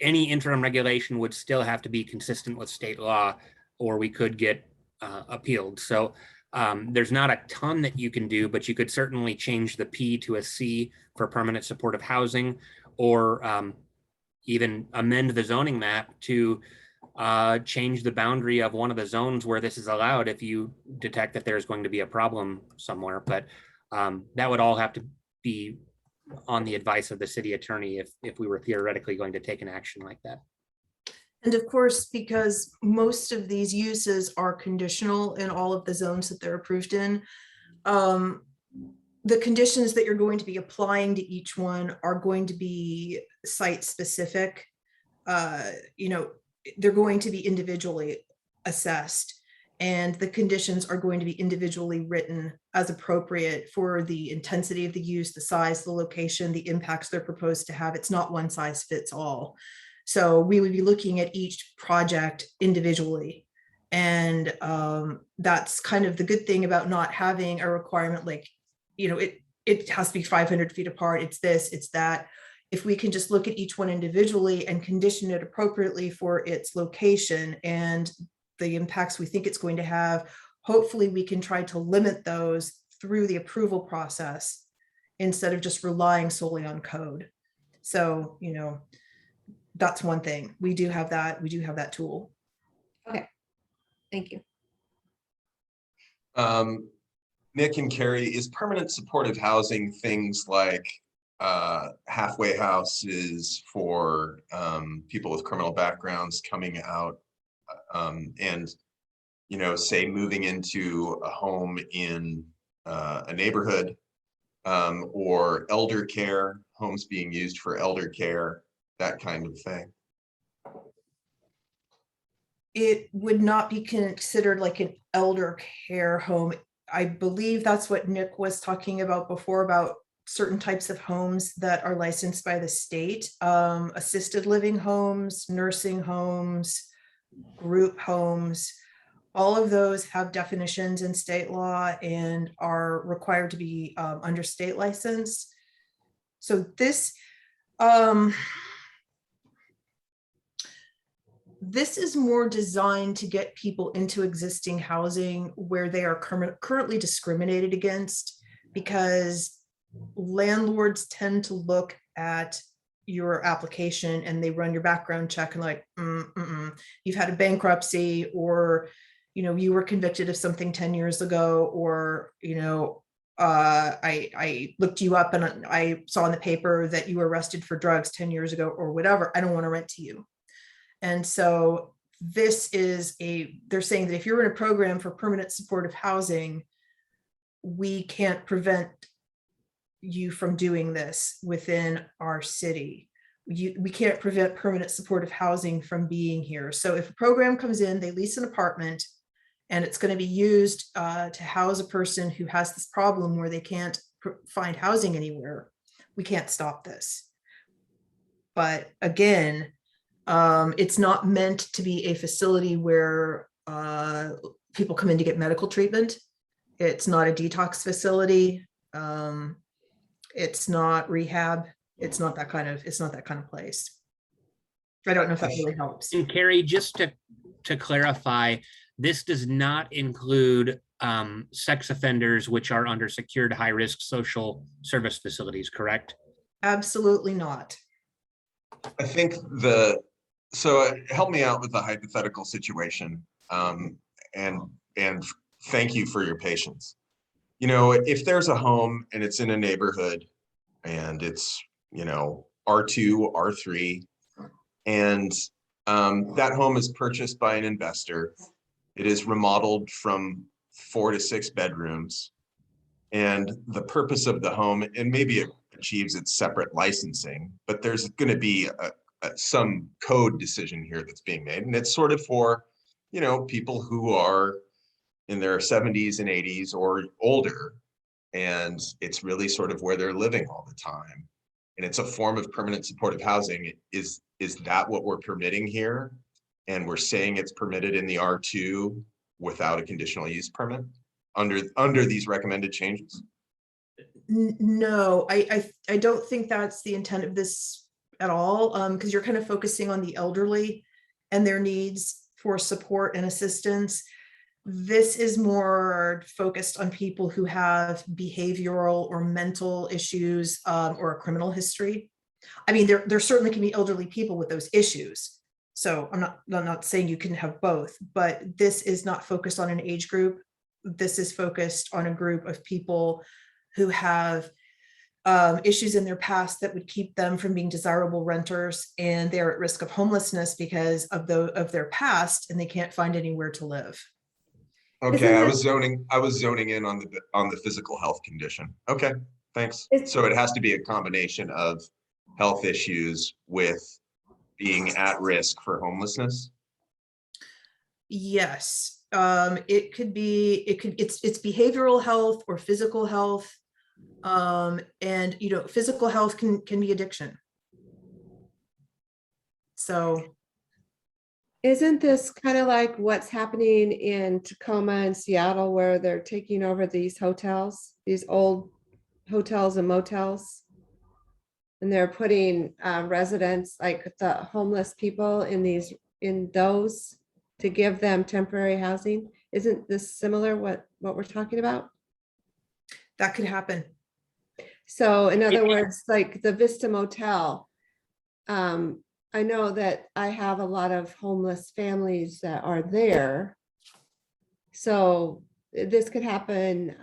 Any interim regulation would still have to be consistent with state law, or we could get appealed. So There's not a ton that you can do, but you could certainly change the P to a C for permanent supportive housing, or even amend the zoning map to change the boundary of one of the zones where this is allowed if you detect that there's going to be a problem somewhere. But that would all have to be on the advice of the city attorney if we were theoretically going to take an action like that. And of course, because most of these uses are conditional in all of the zones that they're approved in, the conditions that you're going to be applying to each one are going to be site specific. They're going to be individually assessed, and the conditions are going to be individually written as appropriate for the intensity of the use, the size, the location, the impacts they're proposed to have. It's not one size fits all. So we would be looking at each project individually. And that's kind of the good thing about not having a requirement like, it has to be 500 feet apart. It's this, it's that. If we can just look at each one individually and condition it appropriately for its location and the impacts we think it's going to have, hopefully we can try to limit those through the approval process instead of just relying solely on code. So, that's one thing. We do have that tool. Okay, thank you. Nick and Carrie, is permanent supportive housing things like halfway houses for people with criminal backgrounds coming out and, say moving into a home in a neighborhood, or elder care, homes being used for elder care, that kind of thing? It would not be considered like an elder care home. I believe that's what Nick was talking about before, about certain types of homes that are licensed by the state, assisted living homes, nursing homes, group homes. All of those have definitions in state law and are required to be under state license. So this is more designed to get people into existing housing where they are currently discriminated against, because landlords tend to look at your application and they run your background check and like, you've had a bankruptcy, or, you were convicted of something 10 years ago, or, I looked you up and I saw in the paper that you were arrested for drugs 10 years ago or whatever. I don't want to rent to you. And so they're saying that if you're in a program for permanent supportive housing, we can't prevent you from doing this within our city. We can't prevent permanent supportive housing from being here. So if a program comes in, they lease an apartment and it's going to be used to house a person who has this problem where they can't find housing anywhere, we can't stop this. But again, it's not meant to be a facility where people come in to get medical treatment. It's not a detox facility. It's not rehab. It's not that kind of place. I don't know if that really helps. And Carrie, just to clarify, this does not include sex offenders which are under secured high-risk social service facilities, correct? Absolutely not. I think so help me out with the hypothetical situation, and thank you for your patience. If there's a home and it's in a neighborhood and it's, R2, R3, and that home is purchased by an investor. It is remodeled from 4 to 6 bedrooms. And the purpose of the home, and maybe it achieves its separate licensing, but there's going to be some code decision here that's being made. And it's sort of for, people who are in their 70s and 80s or older. And it's really sort of where they're living all the time. And it's a form of permanent supportive housing. Is that what we're permitting here? And we're saying it's permitted in the R2 without a conditional use permit under these recommended changes? No, I don't think that's the intent of this at all, because you're kind of focusing on the elderly and their needs for support and assistance. This is more focused on people who have behavioral or mental issues, or a criminal history. I mean, there certainly can be elderly people with those issues. So I'm not saying you can have both, but this is not focused on an age group. This is focused on a group of people who have issues in their past that would keep them from being desirable renters, and they're at risk of homelessness because of their past, and they can't find anywhere to live. Okay, I Isn't was zoning in on the physical health condition. Okay, thanks. Is- So it has to be a combination of health issues with being at risk for homelessness? Yes, it could be, it's behavioral health or physical health. And physical health can be addiction. So Isn't this kind of like what's happening in Tacoma and Seattle, where they're taking over these hotels, these old hotels and motels? And they're putting residents, like the homeless people, in those to give them temporary housing? Isn't this similar what we're talking about? that could happen. So in other words, like the Vista Motel, I know that I have a lot of homeless families that are there. So this could happen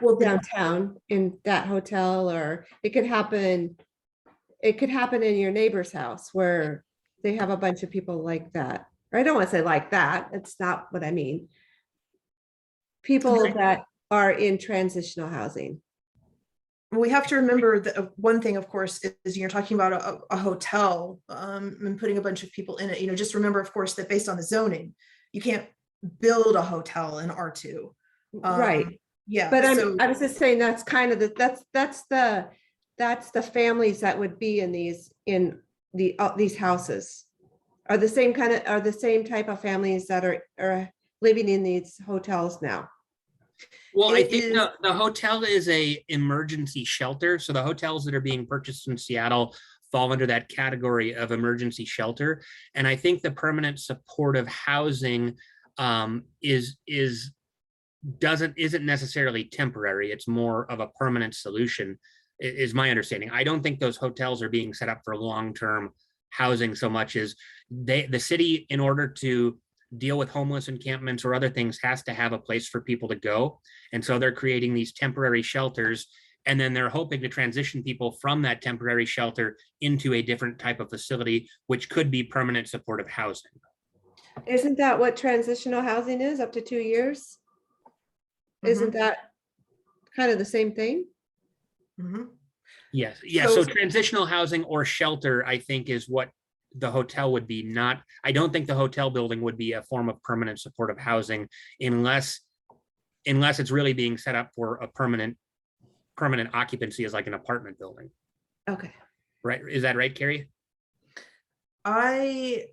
Well, downtown in that hotel, or it could happen in your neighbor's house where they have a bunch of people like that. Or I don't want to say like that, it's not what I mean. People Okay. that are in transitional housing. we have to remember that one thing, of course, is you're talking about a hotel, and putting a bunch of people in it. Just remember, of course, that based on the zoning, you can't build a hotel in R2. Right. Yeah. But so I was just saying that's kind of that's the families that would be in these houses are the same type of families that are living in these hotels now. Well, I It think is- the hotel is a emergency shelter. So the hotels that are being purchased in Seattle fall under that category of emergency shelter. And I think the permanent supportive housing isn't necessarily temporary. It's more of a permanent solution, is my understanding. I don't think those hotels are being set up for long-term housing so much as the city, in order to deal with homeless encampments or other things, has to have a place for people to go. And so they're creating these temporary shelters, and then they're hoping to transition people from that temporary shelter into a different type of facility, which could be permanent supportive housing. Isn't that what transitional housing is, up to 2 years? Isn't that kind of the same thing? Mhm. Yes, yeah. So- So transitional housing or shelter, I think, is what the hotel would be. Not, I don't think the hotel building would be a form of permanent supportive housing unless it's really being set up for a permanent occupancy as like an apartment building. Okay. Right? Is that right, Carrie? I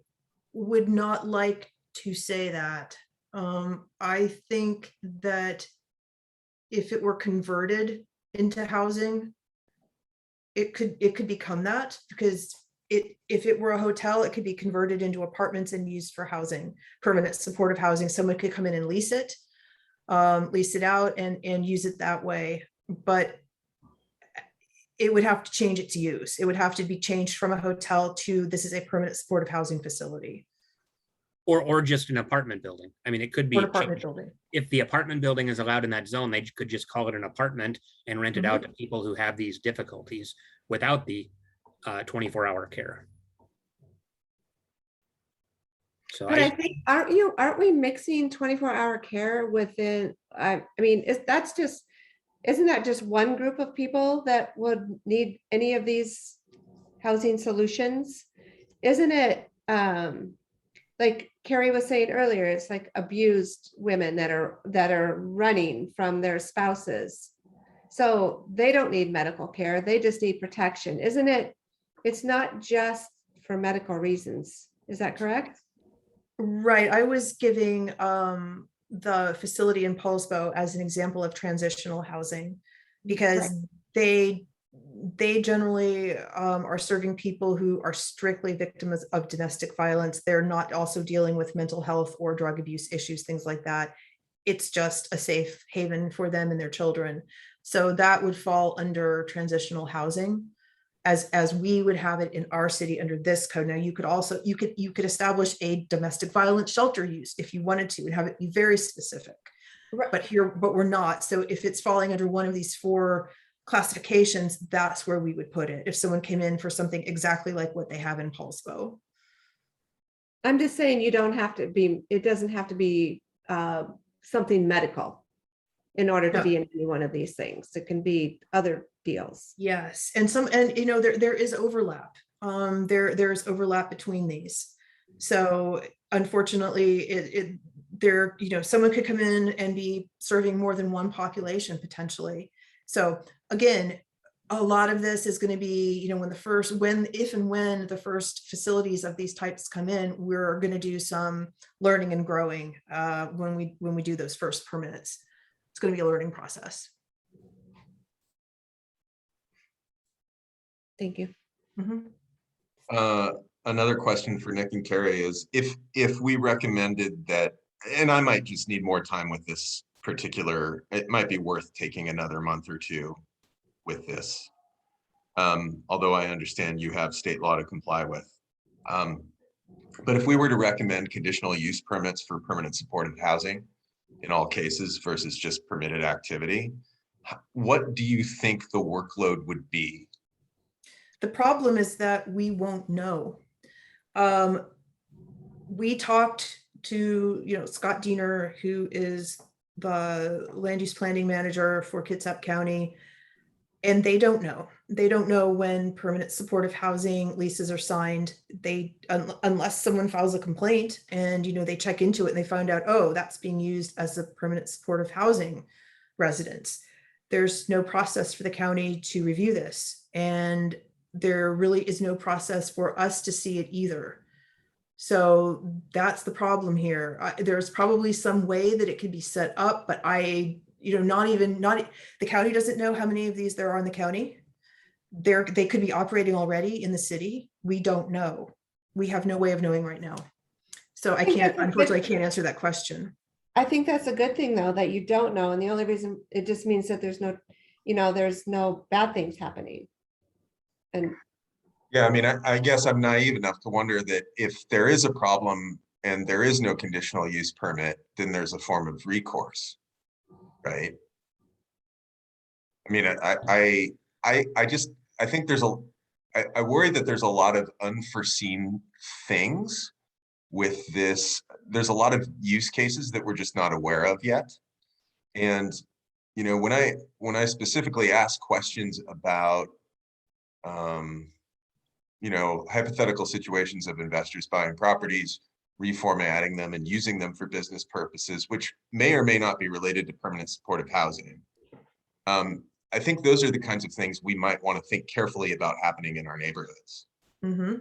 would not like to say that. I think that if it were converted into housing, it could become that, because if it were a hotel, it could be converted into apartments and used for housing, permanent supportive housing. Someone could come in and lease it out and use it that way. But it would have to change its use. It would have to be changed from a hotel to, this is a permanent supportive housing facility. Or just an apartment building. I mean, it could be Or an apartment changed. building. If the apartment building is allowed in that zone, they could just call it an apartment and rent it out to people who have these difficulties without the 24-hour care. So But I think, aren't we mixing 24-hour care within, I mean, isn't that just one group of people that would need any of these housing solutions? Isn't it, like Carrie was saying earlier, it's like abused women that are running from their spouses. So they don't need medical care, they just need protection, isn't it? It's not just for medical reasons, is that correct? Right, I was giving the facility in Paulsbo as an example of transitional housing, because Right. they they generally are serving people who are strictly victims of domestic violence. They're not also dealing with mental health or drug abuse issues, things like that. It's just a safe haven for them and their children. So that would fall under transitional housing as we would have it in our city under this code. Now, you could also, you could establish a domestic violence shelter use if you wanted to and have it be very specific. Right. But we're not. So if it's falling under one of these 4 classifications, that's where we would put it. If someone came in for something exactly like what they have in Paulsbo. I'm just saying you don't have to be, it doesn't have to be something medical in order to No. be in any one of these things. It can be other deals. Yes, and there is overlap. There's overlap between these. So unfortunately, someone could come in and be serving more than one population potentially. So again, a lot of this is going to be, when the first facilities of these types come in, we're going to do some learning and growing when we do those first permits. It's going to be a learning process. Thank you. Mhm. Another question for Nick and Carrie is if we recommended that, and I might just need more time with this particular, it might be worth taking another month or 2 with this. Although I understand you have state law to comply with. But if we were to recommend conditional use permits for permanent supportive housing in all cases versus just permitted activity, what do you think the workload would be? The problem is that we won't know. We talked to, Scott Diener, who is the land use planning manager for Kitsap County, and they don't know. They don't know when permanent supportive housing leases are signed. Unless someone files a complaint and, they check into it and they find out, oh, that's being used as a permanent supportive housing residence. There's no process for the county to review this. And there really is no process for us to see it either. So that's the problem here. There's probably some way that it could be set up, but the county doesn't know how many of these there are in the county. They could be operating already in the city. We don't know. We have no way of knowing right now. So unfortunately, I can't answer that question. I think that's a good thing though, that you don't know. And the only reason, it just means that there's no bad things happening. And Yeah, I mean, I guess I'm naive enough to wonder that if there is a problem and there is no conditional use permit, then there's a form of recourse, right? I mean, I think I worry that there's a lot of unforeseen things with this. There's a lot of use cases that we're just not aware of yet. And, when I specifically ask questions about, hypothetical situations of investors buying properties, reformatting them and using them for business purposes, which may or may not be related to permanent supportive housing. I think those are the kinds of things we might want to think carefully about happening in our neighborhoods. Mm-hmm.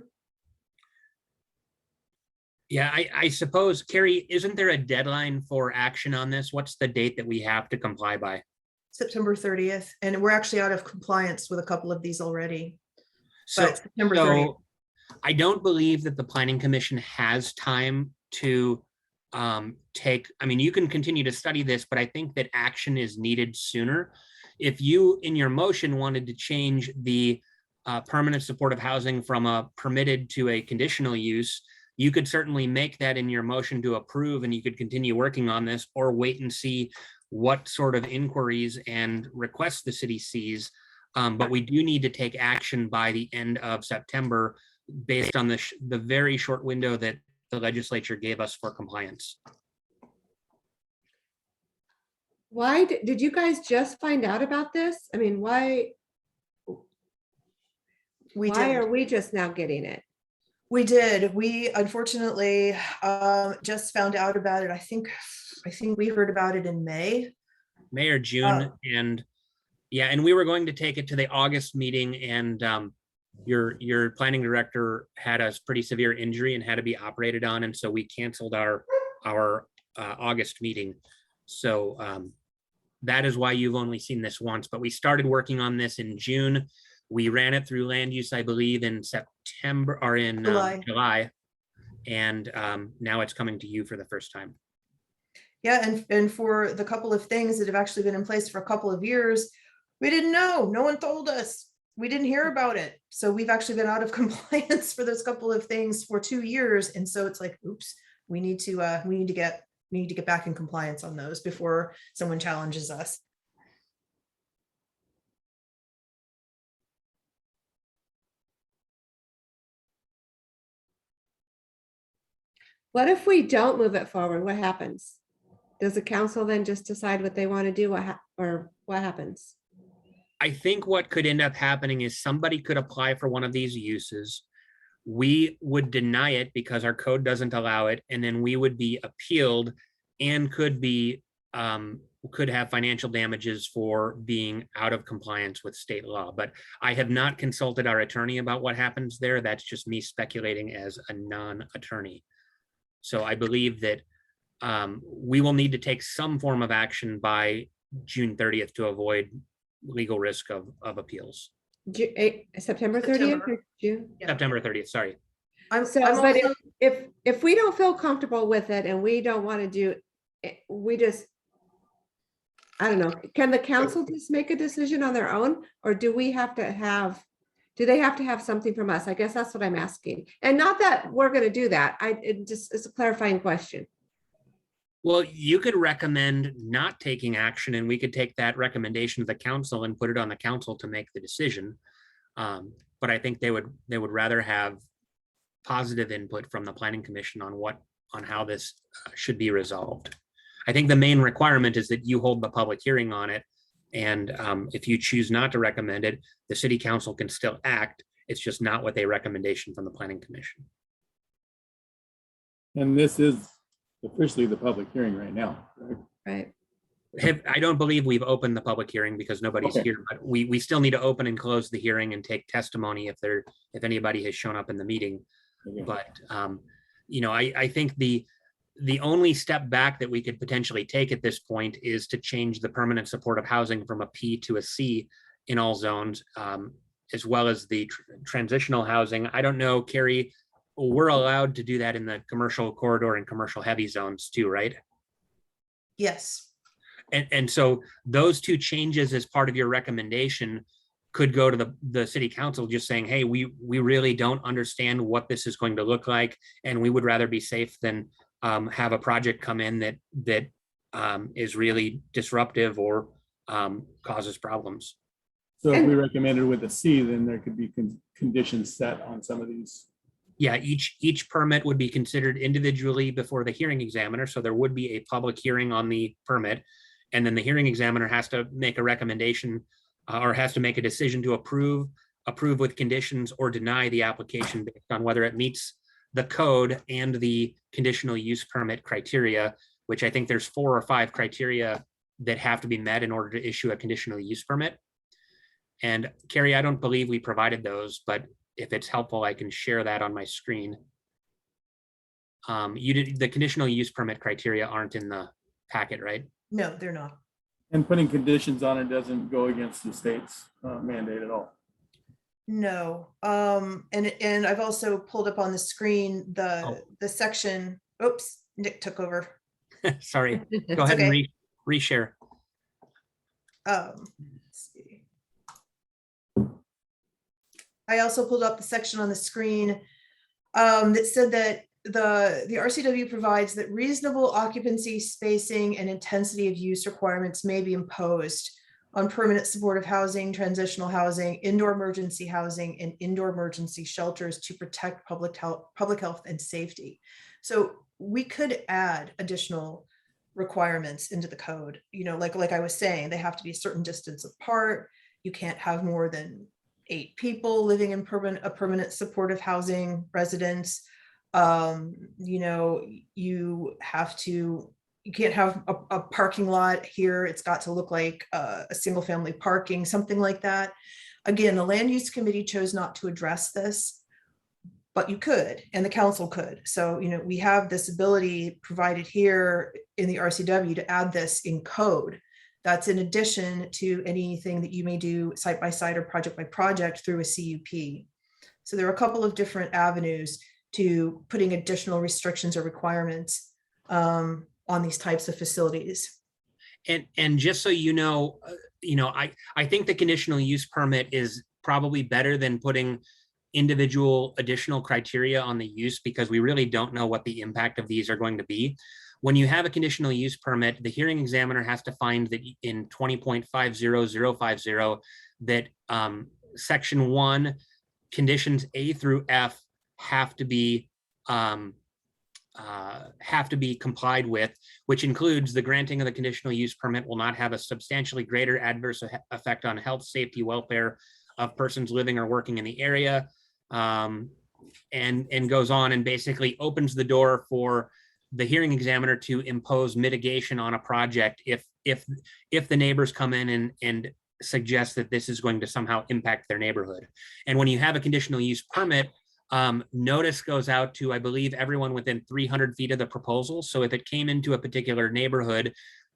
Yeah, I suppose, Carrie, isn't there a deadline for action on this? What's the date that we have to comply by? September 30th. And we're actually out of compliance with a couple of these already. So, But September 30th. I don't believe that the Planning Commission has time to you can continue to study this, but I think that action is needed sooner. If you, in your motion, wanted to change the permanent supportive housing from a permitted to a conditional use, you could certainly make that in your motion to approve, and you could continue working on this, or wait and see what sort of inquiries and requests the city sees. But we do need to take action by the end of September based on the very short window that the legislature gave us for compliance. why did you guys just find out about this? I mean, why are we just now getting it? We did. We unfortunately just found out about it. I think we heard about it in May or June. And we were going to take it to the August meeting, and your planning director had a pretty severe injury and had to be operated on, and so we canceled our August meeting. So that is why you've only seen this once, but we started working on this in June. We ran it through land use, I believe, in September or in July. And now it's coming to you for the first time. Yeah, and for the couple of things that have actually been in place for a couple of years, we didn't know. No one told us. We didn't hear about it. So we've actually been out of compliance for those couple of things for 2 years. And so it's like, oops, we need to get back in compliance on those before someone challenges us. What if we don't move it forward? What happens? Does the council then just decide what they want to do, or what happens? I think what could end up happening is somebody could apply for one of these uses. We would deny it because our code doesn't allow it, and then we would be appealed and could have financial damages for being out of compliance with state law. But I have not consulted our attorney about what happens there. That's just me speculating as a non-attorney. So I believe that we will need to take some form of action by June 30th to avoid legal risk of appeals. September 30th or June? Yeah. September 30th, sorry. I'm But also, if we don't feel comfortable with it and we don't want to do it, I don't know, can the council just make a decision on their own, or do they have to have something from us? I guess that's what I'm asking. And not that we're going to do that. It's a clarifying question. Well, you could recommend not taking action, and we could take that recommendation to the council and put it on the council to make the decision. But I think they would rather have positive input from the planning commission on how this should be resolved. I think the main requirement is that you hold the public hearing on it. And if you choose not to recommend it, the city council can still act. It's just not with a recommendation from the planning commission. And this is officially the public hearing right now, right? Right. I don't believe we've opened the public hearing because nobody's Okay. here, but we still need to open and close the hearing and take testimony if anybody has shown up in the meeting. Okay. But I think the only step back that we could potentially take at this point is to change the permanent supportive housing from a P to a C in all zones, as well as the transitional housing. I don't know, Carrie, we're allowed to do that in the commercial corridor and commercial heavy zones too, right? yes. And so those two changes as part of your recommendation could go to the city council just saying, hey, we really don't understand what this is going to look like, and we would rather be safe than have a project come in that is really disruptive or causes problems. So if we recommended with a C, then there could be conditions set on some of these. Yeah, each permit would be considered individually before the hearing examiner. So there would be a public hearing on the permit. And then the hearing examiner has to make a recommendation or has to make a decision to approve with conditions or deny the application based on whether it meets the code and the conditional use permit criteria, which I think there's 4 or 5 criteria that have to be met in order to issue a conditional use permit. And Carrie, I don't believe we provided those, but if it's helpful, I can share that on my screen. The conditional use permit criteria aren't in the packet, right? No, they're not. And putting conditions on it doesn't go against the state's mandate at all. No. And I've also pulled up on the screen the section. Oops, Nick took over. Sorry, go ahead and reshare. Let's see. I also pulled up the section on the screen that said that the RCW provides that reasonable occupancy, spacing, and intensity of use requirements may be imposed on permanent supportive housing, transitional housing, indoor emergency housing, and indoor emergency shelters to protect public health and safety. So we could add additional requirements into the code. Like I was saying, they have to be a certain distance apart. You can't have more than 8 people living in a permanent supportive housing residence. You can't have a parking lot here. It's got to look like a single family parking, something like that. Again, the land use committee chose not to address this, but you could, and the council could. So, we have this ability provided here in the RCW to add this in code That's in addition to anything that you may do site by site or project by project through a CUP. So there are a couple of different avenues to putting additional restrictions or requirements on these types of facilities. And just so you know, I think the conditional use permit is probably better than putting individual additional criteria on the use, because we really don't know what the impact of these are going to be. When you have a conditional use permit, the hearing examiner has to find that in 20.50050 that section 1, conditions A through F have to be complied with, which includes the granting of the conditional use permit will not have a substantially greater adverse effect on health, safety, welfare of persons living or working in the area, and goes on and basically opens the door for the hearing examiner to impose mitigation on a project if the neighbors come in and suggest that this is going to somehow impact their neighborhood. And when you have a conditional use permit, notice goes out to, I believe, everyone within 300 feet of the proposal. So if it came into a particular neighborhood,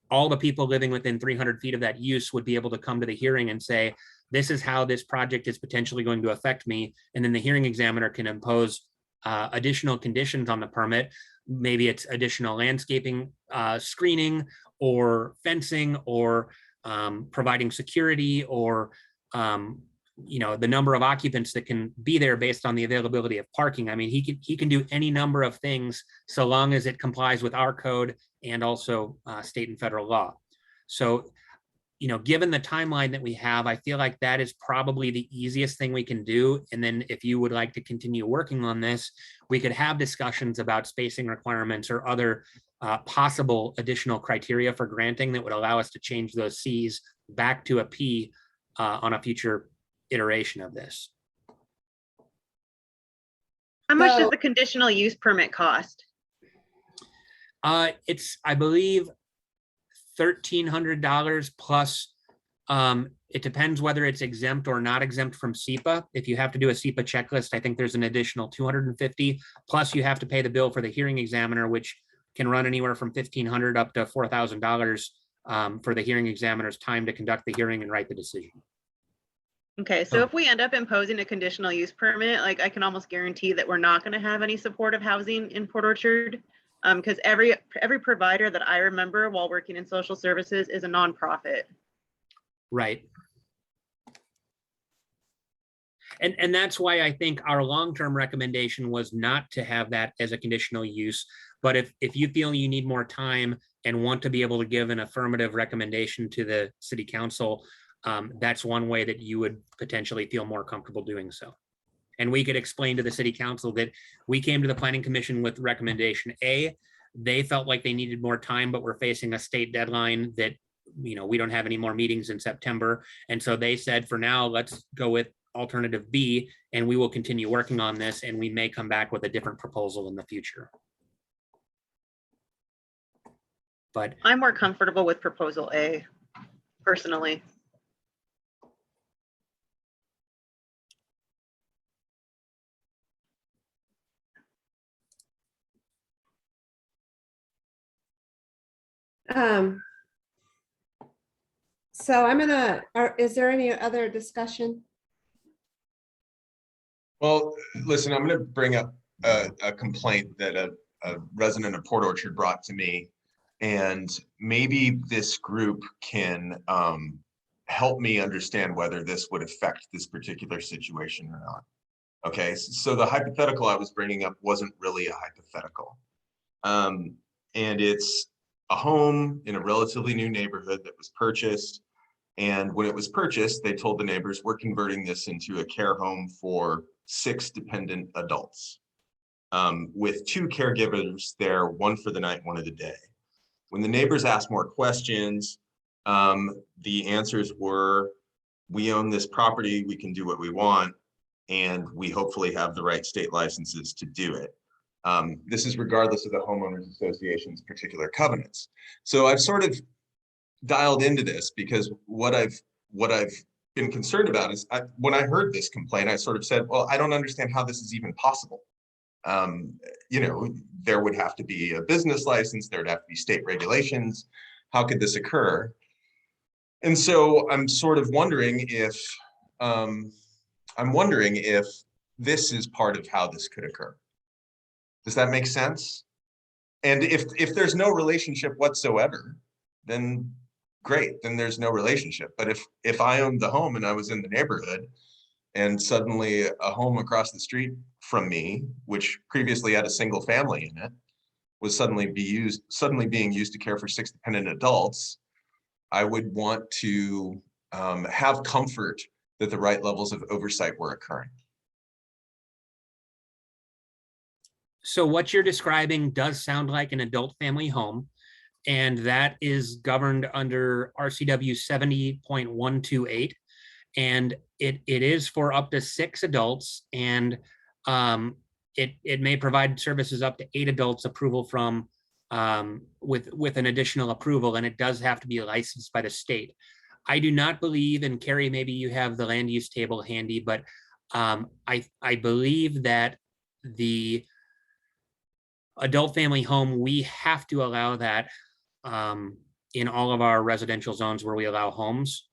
all the people living within 300 feet of that use would be able to come to the hearing and say, this is how this project is potentially going to affect me. And then the hearing examiner can impose additional conditions on the permit. Maybe it's additional landscaping, screening, or fencing, or providing security, or the number of occupants that can be there based on the availability of parking. I mean, he can do any number of things so long as it complies with our code and also state and federal law. So, given the timeline that we have, I feel like that is probably the easiest thing we can do. And then if you would like to continue working on this, we could have discussions about spacing requirements or other possible additional criteria for granting that would allow us to change those Cs back to a P on a future iteration of this. How much So- does the conditional use permit cost? It's, I believe, $1,300 plus. It depends whether it's exempt or not exempt from SEPA. If you have to do a SEPA checklist, I think there's an additional $250. Plus, you have to pay the bill for the hearing examiner, which can run anywhere from $1,500 up to $4,000 for the hearing examiner's time to conduct the hearing and write the decision. Okay, so if we end up imposing a conditional use permit, like I can almost guarantee that we're not going to have any supportive housing in Port Orchard, because every provider that I remember while working in social services is a nonprofit. Right. And that's why I think our long-term recommendation was not to have that as a conditional use. But if you feel you need more time and want to be able to give an affirmative recommendation to the city council, that's one way that you would potentially feel more comfortable doing so. And we could explain to the city council that we came to the planning commission with recommendation A. They felt like they needed more time, but we're facing a state deadline that, we don't have any more meetings in September. And so they said, for now, let's go with alternative B, and we will continue working on this, and we may come back with a different proposal in the future. But I'm more comfortable with proposal A, personally. So I'm gonna, is there any other discussion? Well, listen, I'm going to bring up a complaint that a resident of Port Orchard brought to me, and maybe this group can help me understand whether this would affect this particular situation or not. Okay, so the hypothetical I was bringing up wasn't really a hypothetical. And it's a home in a relatively new neighborhood that was purchased. And when it was purchased, they told the neighbors, we're converting this into a care home for 6 dependent adults, with 2 caregivers there, one for the night, one of the day. When the neighbors asked more questions, the answers were, we own this property, we can do what we want, and we hopefully have the right state licenses to do it. This is regardless of the homeowners association's particular covenants. So I've sort of dialed into this because what I've been concerned about is when I heard this complaint, I sort of said, well, I don't understand how this is even possible. There would have to be a business license, there would have to be state regulations. How could this occur? And so I'm sort of wondering if, this is part of how this could occur. Does that make sense? And if there's no relationship whatsoever, then great, then there's no relationship. But if I owned the home and I was in the neighborhood and suddenly a home across the street from me, which previously had a single family in it, was suddenly being used to care for 6 dependent adults, I would want to have comfort that the right levels of oversight were occurring. So what you're describing does sound like an adult family home, and that is governed under RCW 70.128. And it is for up to 6 adults, and it may provide services up to 8 adults approval from with an additional approval, and it does have to be licensed by the state. I do not believe, and Carrie, maybe you have the land use table handy, but I believe that the adult family home, we have to allow that in all of our residential zones where we allow homes.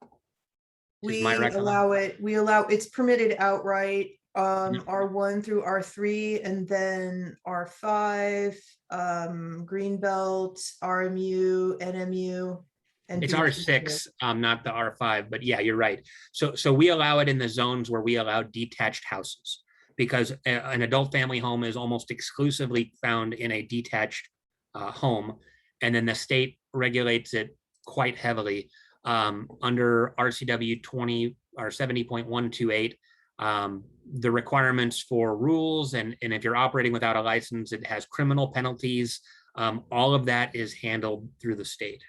Is my recollection. We allow, it's permitted outright, R1 through R3, and then R5, Greenbelt, RMU, NMU. And It's BQ. R6, not the R5, but yeah, you're right. So we allow it in the zones where we allow detached houses, because an adult family home is almost exclusively found in a detached home. And then the state regulates it quite heavily under RCW 20 or 70.128. The requirements for rules, and if you're operating without a license, it has criminal penalties. All of that is handled through the state.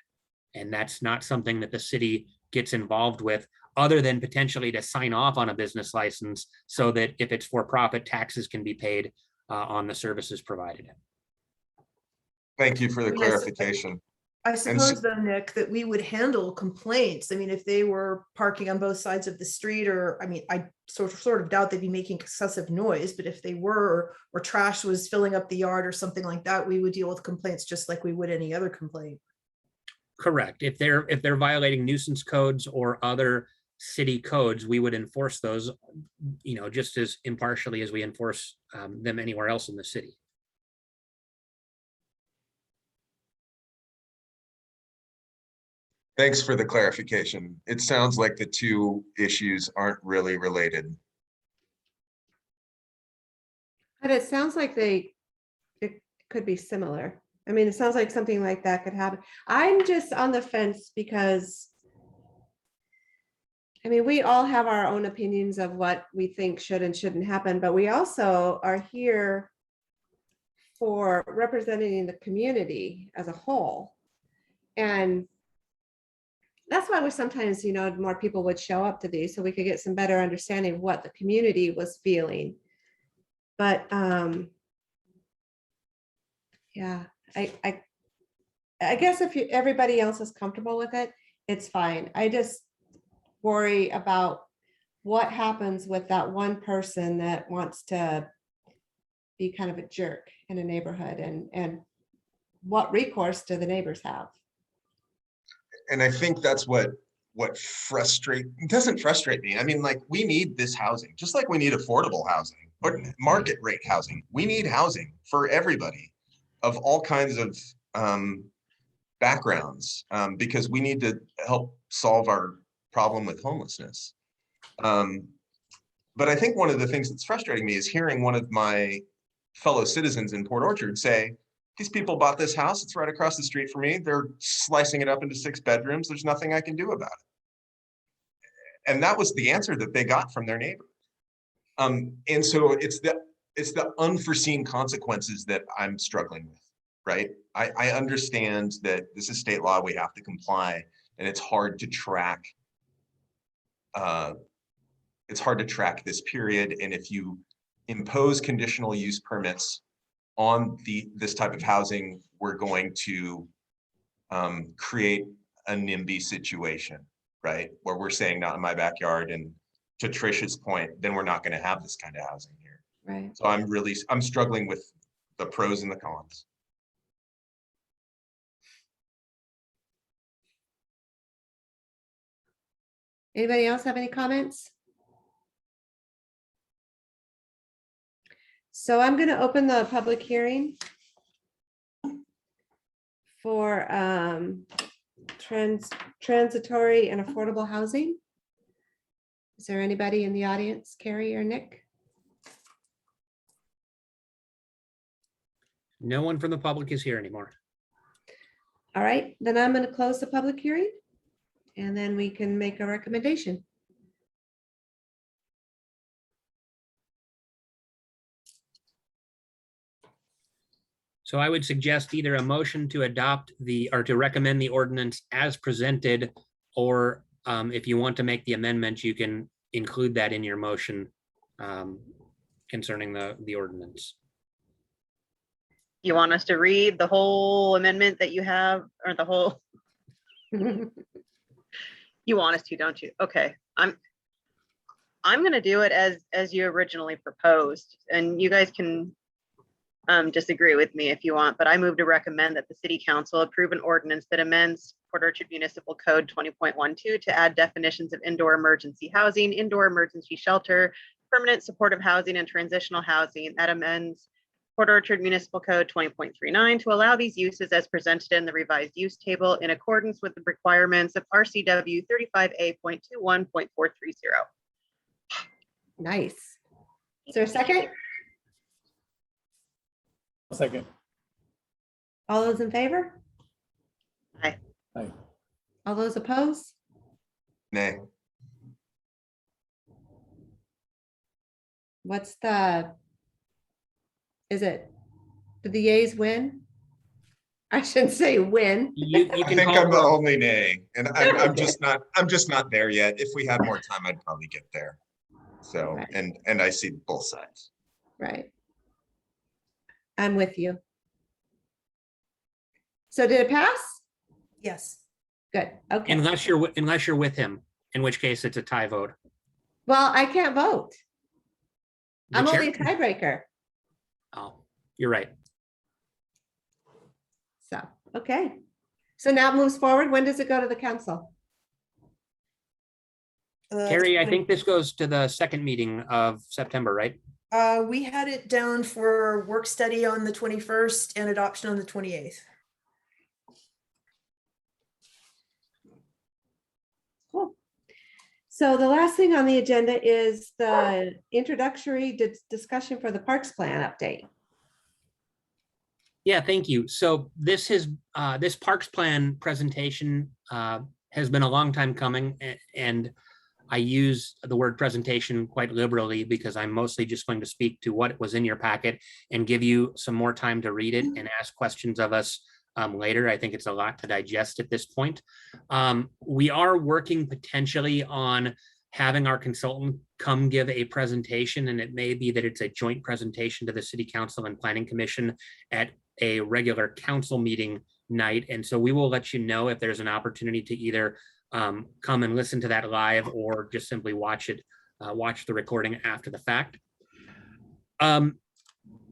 And that's not something that the city gets involved with, other than potentially to sign off on a business license so that if it's for profit, taxes can be paid on the services provided. Thank you for the Yes. clarification. I suppose though, Nick, that we would handle complaints. I mean, if they were parking on both sides of the street, or, I mean, I sort of doubt they'd be making excessive noise, but if they were, or trash was filling up the yard or something like that, we would deal with complaints just like we would any other complaint. Correct. If they're violating nuisance codes or other city codes, we would enforce those, just as impartially as we enforce them anywhere else in the city. Thanks for the clarification. It sounds like the two issues aren't really related. But it sounds like it could be similar. I mean, it sounds like something like that could happen. I'm just on the fence because, I mean, we all have our own opinions of what we think should and shouldn't happen, but we also are here for representing the community as a whole. And that's why we sometimes, more people would show up to these so we could get some better understanding of what the community was feeling. But yeah, I guess if everybody else is comfortable with it, it's fine. I just worry about what happens with that one person that wants to be kind of a jerk in a neighborhood, and what recourse do the neighbors have? And I think that's what doesn't frustrate me. I mean, like, we need this housing, just like we need affordable housing or market rate housing. We need housing for everybody of all kinds of backgrounds, because we need to help solve our problem with homelessness. But I think one of the things that's frustrating me is hearing one of my fellow citizens in Port Orchard say, these people bought this house, it's right across the street from me, they're slicing it up into 6 bedrooms, there's nothing I can do about it. And that was the answer that they got from their neighbor. And so it's the unforeseen consequences that I'm struggling with, right? I understand that this is state law, we have to comply, and it's hard to track. It's hard to track this period. And if you impose conditional use permits on this type of housing, we're going to create a NIMBY situation, right? Where we're saying not in my backyard, and to Trish's point, then we're not going to have this kind of housing here. Right. So I'm struggling with the pros and the cons. Anybody else have any comments? So I'm going to open the public hearing for transitory and affordable housing. Is there anybody in the audience, Carrie or Nick? No one from the public is here anymore. All right, then I'm going to close the public hearing and then we can make a recommendation. So I would suggest either a motion to adopt or to recommend the ordinance as presented, or if you want to make the amendment, you can include that in your motion concerning the ordinance. You want us to read the whole amendment that you have, or the whole, you want us to, don't you? Okay, I'm gonna do it as you originally proposed, and you guys can disagree with me if you want, but I move to recommend that the city council approve an ordinance that amends Port Orchard Municipal Code 20.12 to add definitions of indoor emergency housing, indoor emergency shelter, permanent supportive housing, and transitional housing. That amends Port Orchard Municipal Code 20.39 to allow these uses as presented in the revised use table in accordance with the requirements of RCW 35A.21.430. Nice. Is there a second? Second. All those in favor? Aye. Aye. All those opposed? Nay. What's the, did the yays win? I shouldn't say win. You I can think call I'm the for a- only nay, and I'm just not there yet. If we had more time, I'd probably get there. So, Right. and I see both sides. Right. I'm with you. So did it pass? Yes. Good, okay. unless you're with him, in which case it's a tie vote. Well, I can't vote. The I'm chair- only a tiebreaker. Oh, you're right. So, okay. So now it moves forward. When does it go to the council? Carrie, I think this goes to the second meeting of September, right? We had it down for work study on the 21st and adoption on the 28th. Cool. So the last thing on the agenda is the introductory discussion for the Parks Plan update. Yeah, thank you. So this Parks Plan presentation has been a long time coming, and I use the word presentation quite liberally because I'm mostly just going to speak to what was in your packet and give you some more time to read it and ask questions of us later. I think it's a lot to digest at this point. We are working potentially on having our consultant come give a presentation, and it may be that it's a joint presentation to the City Council and Planning Commission at a regular council meeting night. And so we will let you know if there's an opportunity to either come and listen to that live or just simply watch the recording after the fact.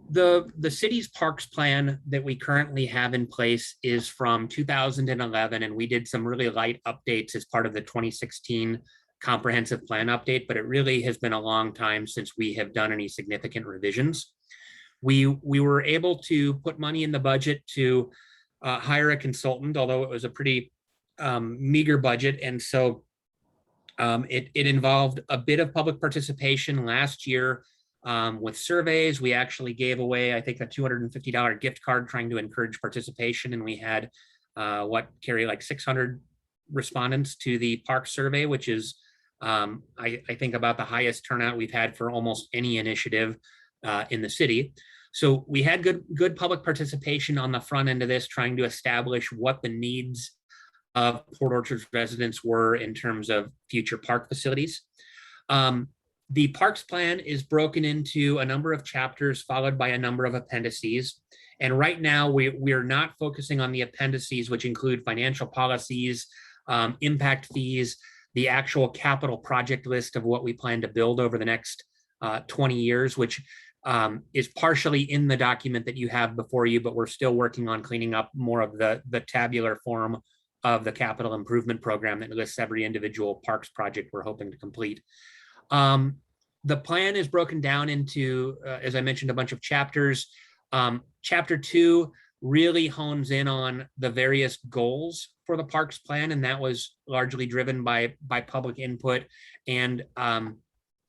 The city's parks plan that we currently have in place is from 2011, and we did some really light updates as part of the 2016 comprehensive plan update, but it really has been a long time since we have done any significant revisions. We were able to put money in the budget to hire a consultant, although it was a pretty meager budget. And so it involved a bit of public participation last year with surveys. We actually gave away, I think, a $250 gift card trying to encourage participation. And we had Carrie, like 600 respondents to the park survey, which is, I think, about the highest turnout we've had for almost any initiative in the city. So we had good public participation on the front end of this, trying to establish what the needs of Port Orchard residents were in terms of future park facilities. The parks plan is broken into a number of chapters followed by a number of appendices. And right now we're not focusing on the appendices, which include financial policies, impact fees, the actual capital project list of what we plan to build over the next 20 years, which is partially in the document that you have before you, but we're still working on cleaning up more of the tabular form of the capital improvement program that lists every individual parks project we're hoping to complete. The plan is broken down into, as I mentioned, a bunch of chapters. Chapter 2 really hones in on the various goals for the parks plan, and that was largely driven by public input. And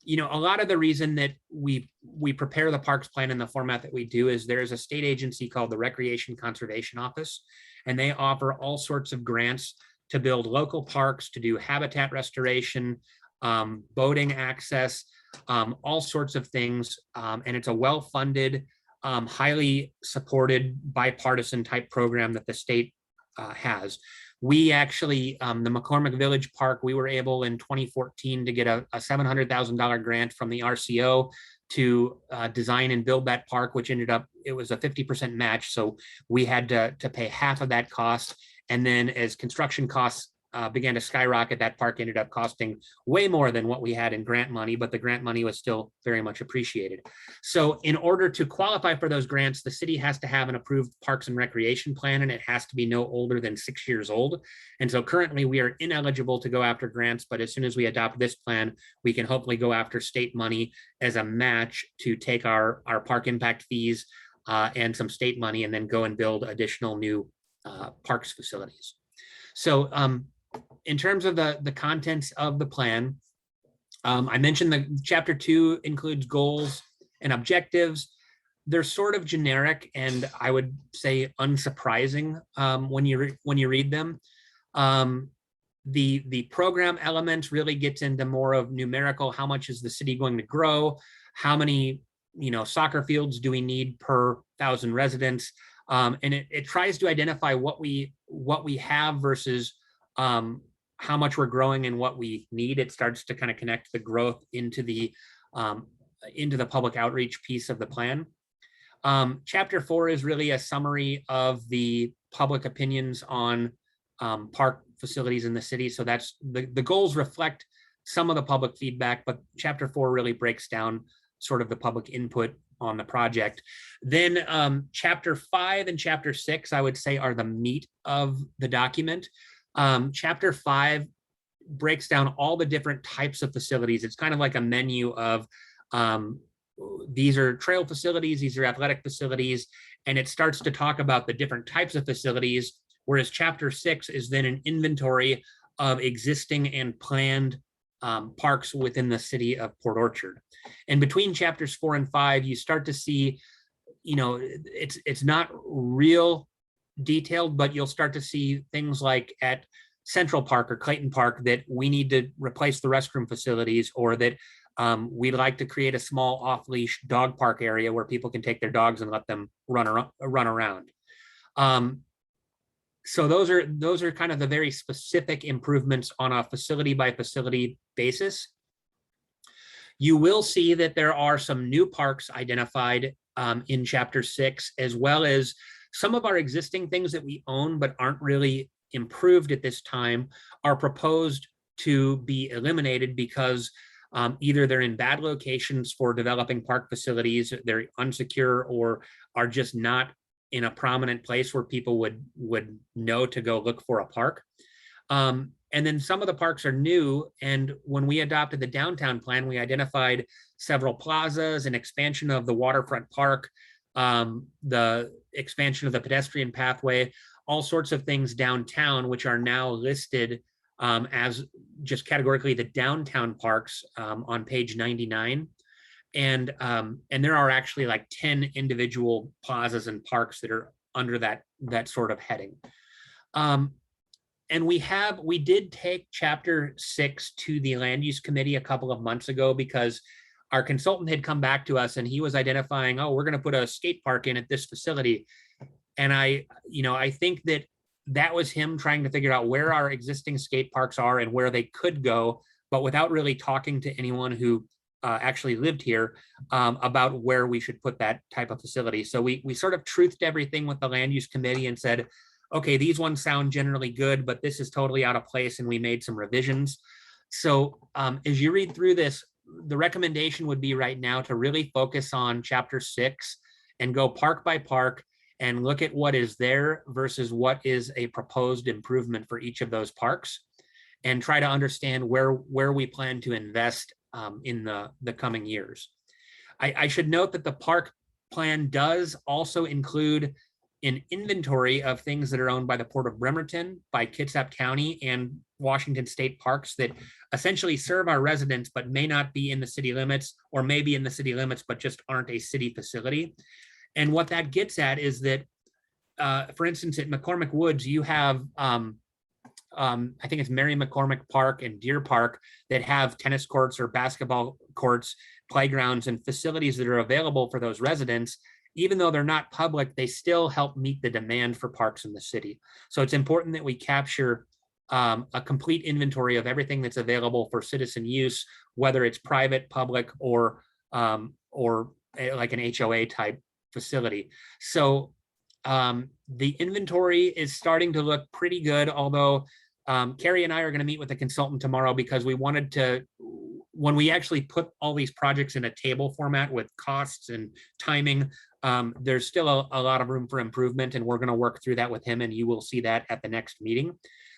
you know, a lot of the reason that we prepare the parks plan in the format that we do is there's a state agency called the Recreation Conservation Office, and they offer all sorts of grants to build local parks, to do habitat restoration, boating access, all sorts of things. And it's a well-funded, highly supported bipartisan type program that the state has. We actually, the McCormick Village Park, we were able in 2014 to get a $700,000 grant from the RCO to design and build that park, which ended up, it was a 50% match. So we had to pay half of that cost. And then as construction costs began to skyrocket, that park ended up costing way more than what we had in grant money, but the grant money was still very much appreciated. So in order to qualify for those grants, the city has to have an approved parks and recreation plan, and it has to be no older than 6 years old. And so currently we are ineligible to go after grants, but as soon as we adopt this plan, we can hopefully go after state money as a match to take our park impact fees and some state money, and then go and build additional new parks facilities. So in terms of the contents of the plan, I mentioned the chapter 2 includes goals and objectives. They're sort of generic and I would say unsurprising when you read them. The program elements really gets into more of numerical. How much is the city going to grow? How many soccer fields do we need per 1,000 residents? And it tries to identify what we have versus how much we're growing and what we need. It starts to kind of connect the growth into the public outreach piece of the plan. Chapter 4 is really a summary of the public opinions on park facilities in the city. So that's the goals reflect some of the public feedback, but chapter 4 really breaks down sort of the public input on the project. Then chapter 5 and chapter 6, I would say, are the meat of the document. Chapter 5 breaks down all the different types of facilities. It's kind of like a menu of these are trail facilities, these are athletic facilities, and it starts to talk about the different types of facilities, whereas chapter 6 is then an inventory of existing and planned parks within the city of Port Orchard. And between chapters 4 and 5, you start to see, it's not real detailed, but you'll start to see things like at Central Park or Clayton Park that we need to replace the restroom facilities, or that we'd like to create a small off-leash dog park area where people can take their dogs and let them run around. So those are kind of the very specific improvements on a facility by facility basis. You will see that there are some new parks identified in chapter 6, as well as some of our existing things that we own but aren't really improved at this time are proposed to be eliminated because either they're in bad locations for developing park facilities, they're unsecure, or are just not in a prominent place where people would know to go look for a park. And then some of the parks are new. And when we adopted the downtown plan, we identified several plazas, an expansion of the waterfront park, the expansion of the pedestrian pathway, all sorts of things downtown, which are now listed as just categorically the downtown parks on page 99. And there are actually like 10 individual plazas and parks that are under that sort of heading. And we did take chapter 6 to the land use committee a couple of months ago because our consultant had come back to us and he was identifying, oh, we're going to put a skate park in at this facility. And I think that was him trying to figure out where our existing skate parks are and where they could go, but without really talking to anyone who actually lived here about where we should put that type of facility. So we sort of truthed everything with the land use committee and said, okay, these ones sound generally good, but this is totally out of place, and we made some revisions. So as you read through this, the recommendation would be right now to really focus on chapter 6 and go park by park and look at what is there versus what is a proposed improvement for each of those parks, and try to understand where we plan to invest in the coming years. I should note that the park plan does also include an inventory of things that are owned by the Port of Bremerton, by Kitsap County, and Washington State Parks that essentially serve our residents but may not be in the city limits, or maybe in the city limits but just aren't a city facility. And what that gets at is that, for instance, at McCormick Woods, you have, I think it's Mary McCormick Park and Deer Park that have tennis courts or basketball courts, playgrounds, and facilities that are available for those residents. Even though they're not public, they still help meet the demand for parks in the city. So it's important that we capture a complete inventory of everything that's available for citizen use, whether it's private, public, or like an HOA type facility. So the inventory is starting to look pretty good, although Carrie and I are going to meet with a consultant tomorrow because we wanted to, when we actually put all these projects in a table format with costs and timing, there's still a lot of room for improvement, and we're going to work through that with him, and you will see that at the next meeting.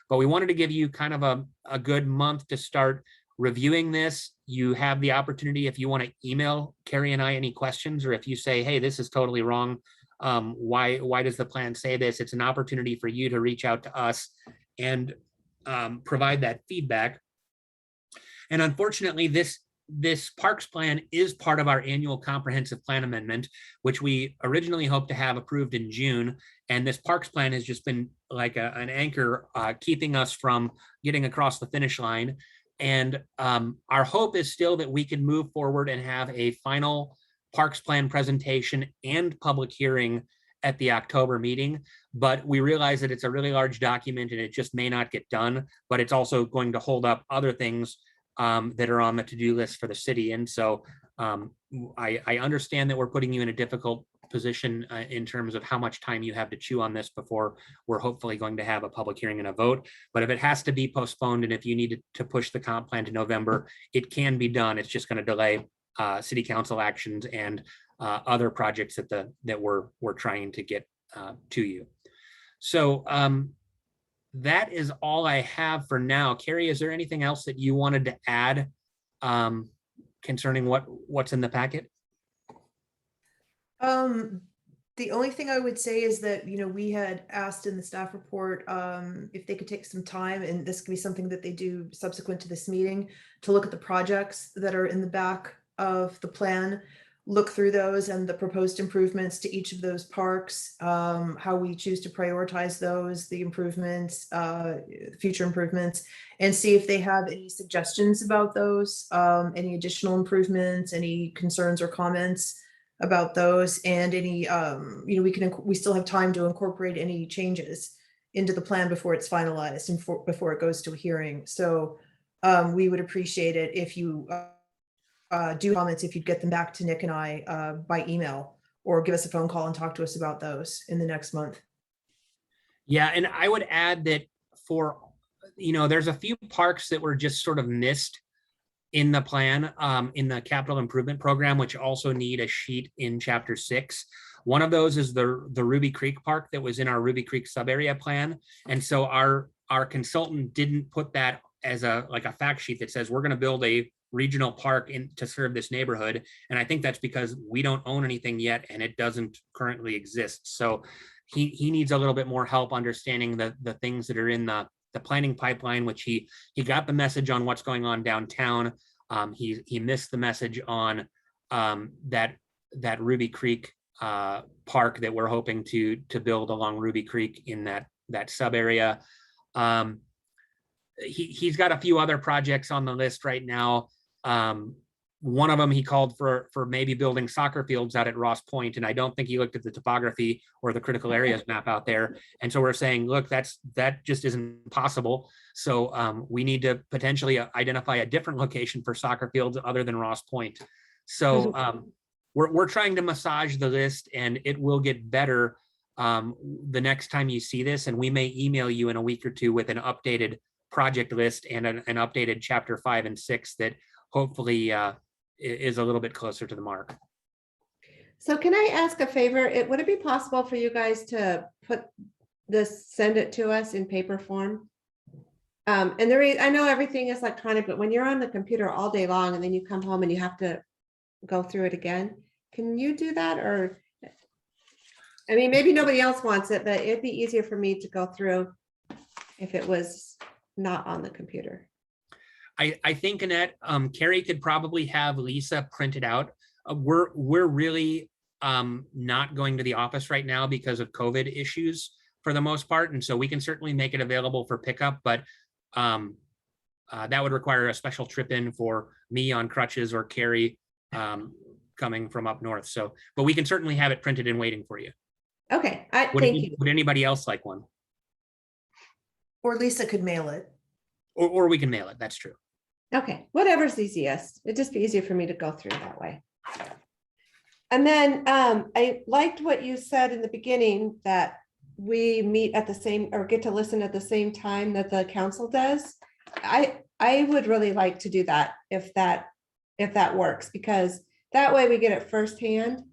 But we wanted to give you kind of a good month to start reviewing this. You have the opportunity, if you want to email Carrie and I any questions, or if you say, hey, this is totally wrong, why does the plan say this? It's an opportunity for you to reach out to us and provide that feedback. And unfortunately, this parks plan is part of our annual comprehensive plan amendment, which we originally hoped to have approved in June. And this parks plan has just been like an anchor keeping us from getting across the finish line. And our hope is still that we can move forward and have a final parks plan presentation and public hearing at the October meeting. But we realize that it's a really large document and it just may not get done, but it's also going to hold up other things that are on the to-do list for the city. And so I understand that we're putting you in a difficult position in terms of how much time you have to chew on this before we're hopefully going to have a public hearing and a vote. But if it has to be postponed, and if you need to push the comp plan to November, it can be done. It's just going to delay city council actions and other projects that we're trying to get to you. So that is all I have for now. Carrie, is there anything else that you wanted to add concerning what's in the packet? The only thing I would say is that, we had asked in the staff report if they could take some time, and this could be something that they do subsequent to this meeting, to look at the projects that are in the back of the plan, look through those and the proposed improvements to each of those parks, how we choose to prioritize those, the improvements, future improvements, and see if they have any suggestions about those, any additional improvements, any concerns or comments about those, and any, we still have time to incorporate any changes into the plan before it's finalized and before it goes to a hearing. So we would appreciate it if you do comments, if you'd get them back to Nick and I by email, or give us a phone call and talk to us about those in the next month. Yeah, and I would add that for, there's a few parks that were just sort of missed in the plan, in the capital improvement program, which also need a sheet in chapter 6. One of those is the Ruby Creek Park that was in our Ruby Creek subarea plan. And so our consultant didn't put that as a fact sheet that says we're going to build a regional park to serve this neighborhood. And I think that's because we don't own anything yet and it doesn't currently exist. So he needs a little bit more help understanding the things that are in the planning pipeline, which he got the message on what's going on downtown. He missed the message on that Ruby Creek park that we're hoping to build along Ruby Creek in that sub area. He's got a few other projects on the list right now. One of them he called for maybe building soccer fields out at Ross Point, and I don't think he looked at the topography or the critical areas map out there. And so we're saying, look, that just isn't possible. So we need to potentially identify a different location for soccer fields other than Ross Point. So we're trying to massage the list, and it will get better the next time you see this. And we may email you in a week or two with an updated project list and an updated chapter 5 and 6 that hopefully is a little bit closer to the mark. So can I ask a favor? Would it be possible for you guys to send it to us in paper form? And I know everything is electronic, but when you're on the computer all day long and then you come home and you have to go through it again, can you do that? Or, I mean, maybe nobody else wants it, but it'd be easier for me to go through if it was not on the computer. I think, Annette, Carrie could probably have Lisa print it out. We're really not going to the office right now because of COVID issues for the most part. And so we can certainly make it available for pickup, but that would require a special trip in for me on crutches or Carrie coming from up north. So, but we can certainly have it printed and waiting for you. Okay, thank you. Would anybody else like one? Or Lisa could mail it. Or we can mail it. That's true. Okay, whatever's easiest. It'd just be easier for me to go through that way. And then I liked what you said in the beginning, that we meet at the same, or get to listen at the same time that the council does. I would really like to do that if that works, because that way we get it firsthand.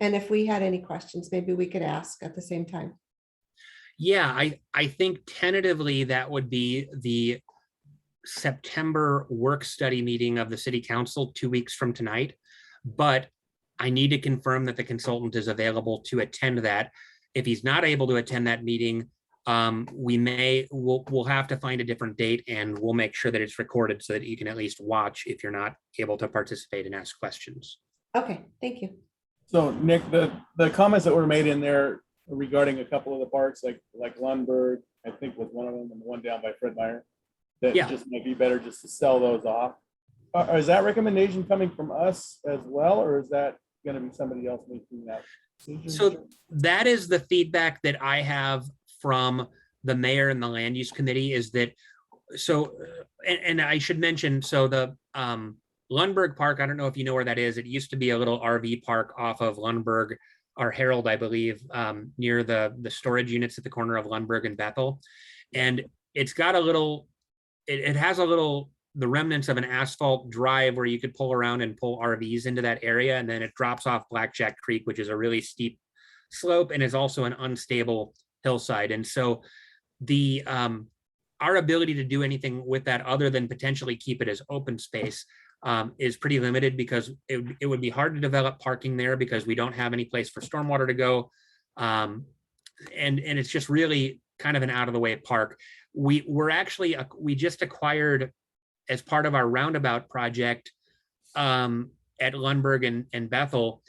And if we had any questions, maybe we could ask at the same time. Yeah, I think tentatively that would be the September work study meeting of the city council 2 weeks from tonight. But I need to confirm that the consultant is available to attend that. If he's not able to attend that meeting, we'll have to find a different date, and we'll make sure that it's recorded so that you can at least watch if you're not able to participate and ask questions. Okay, thank you. So Nick, the comments that were made in there regarding a couple of the parks, like Lundberg, I think was one of them, and the one down by Fred Meyer, that just might be better just to sell those off. Is that recommendation coming from us as well, or is that going to be somebody else making that decision? So that is the feedback that I have from the mayor and the land use committee, is that, so, and I should mention, so the Lundberg Park, I don't know if you know where that is. It used to be a little RV park off of Lundberg, or Herald, I believe, near the storage units at the corner of Lundberg and Bethel. And it's got a little, it has a little, the remnants of an asphalt drive where you could pull around and pull RVs into that area. And then it drops off Blackjack Creek, which is a really steep slope and is also an unstable hillside. And so the our ability to do anything with that other than potentially keep it as open space is pretty limited, because it would be hard to develop parking there because we don't have any place for stormwater to go. And it's just really kind of an out of the way park. We just acquired, as part of our roundabout project at Lundberg and Bethel,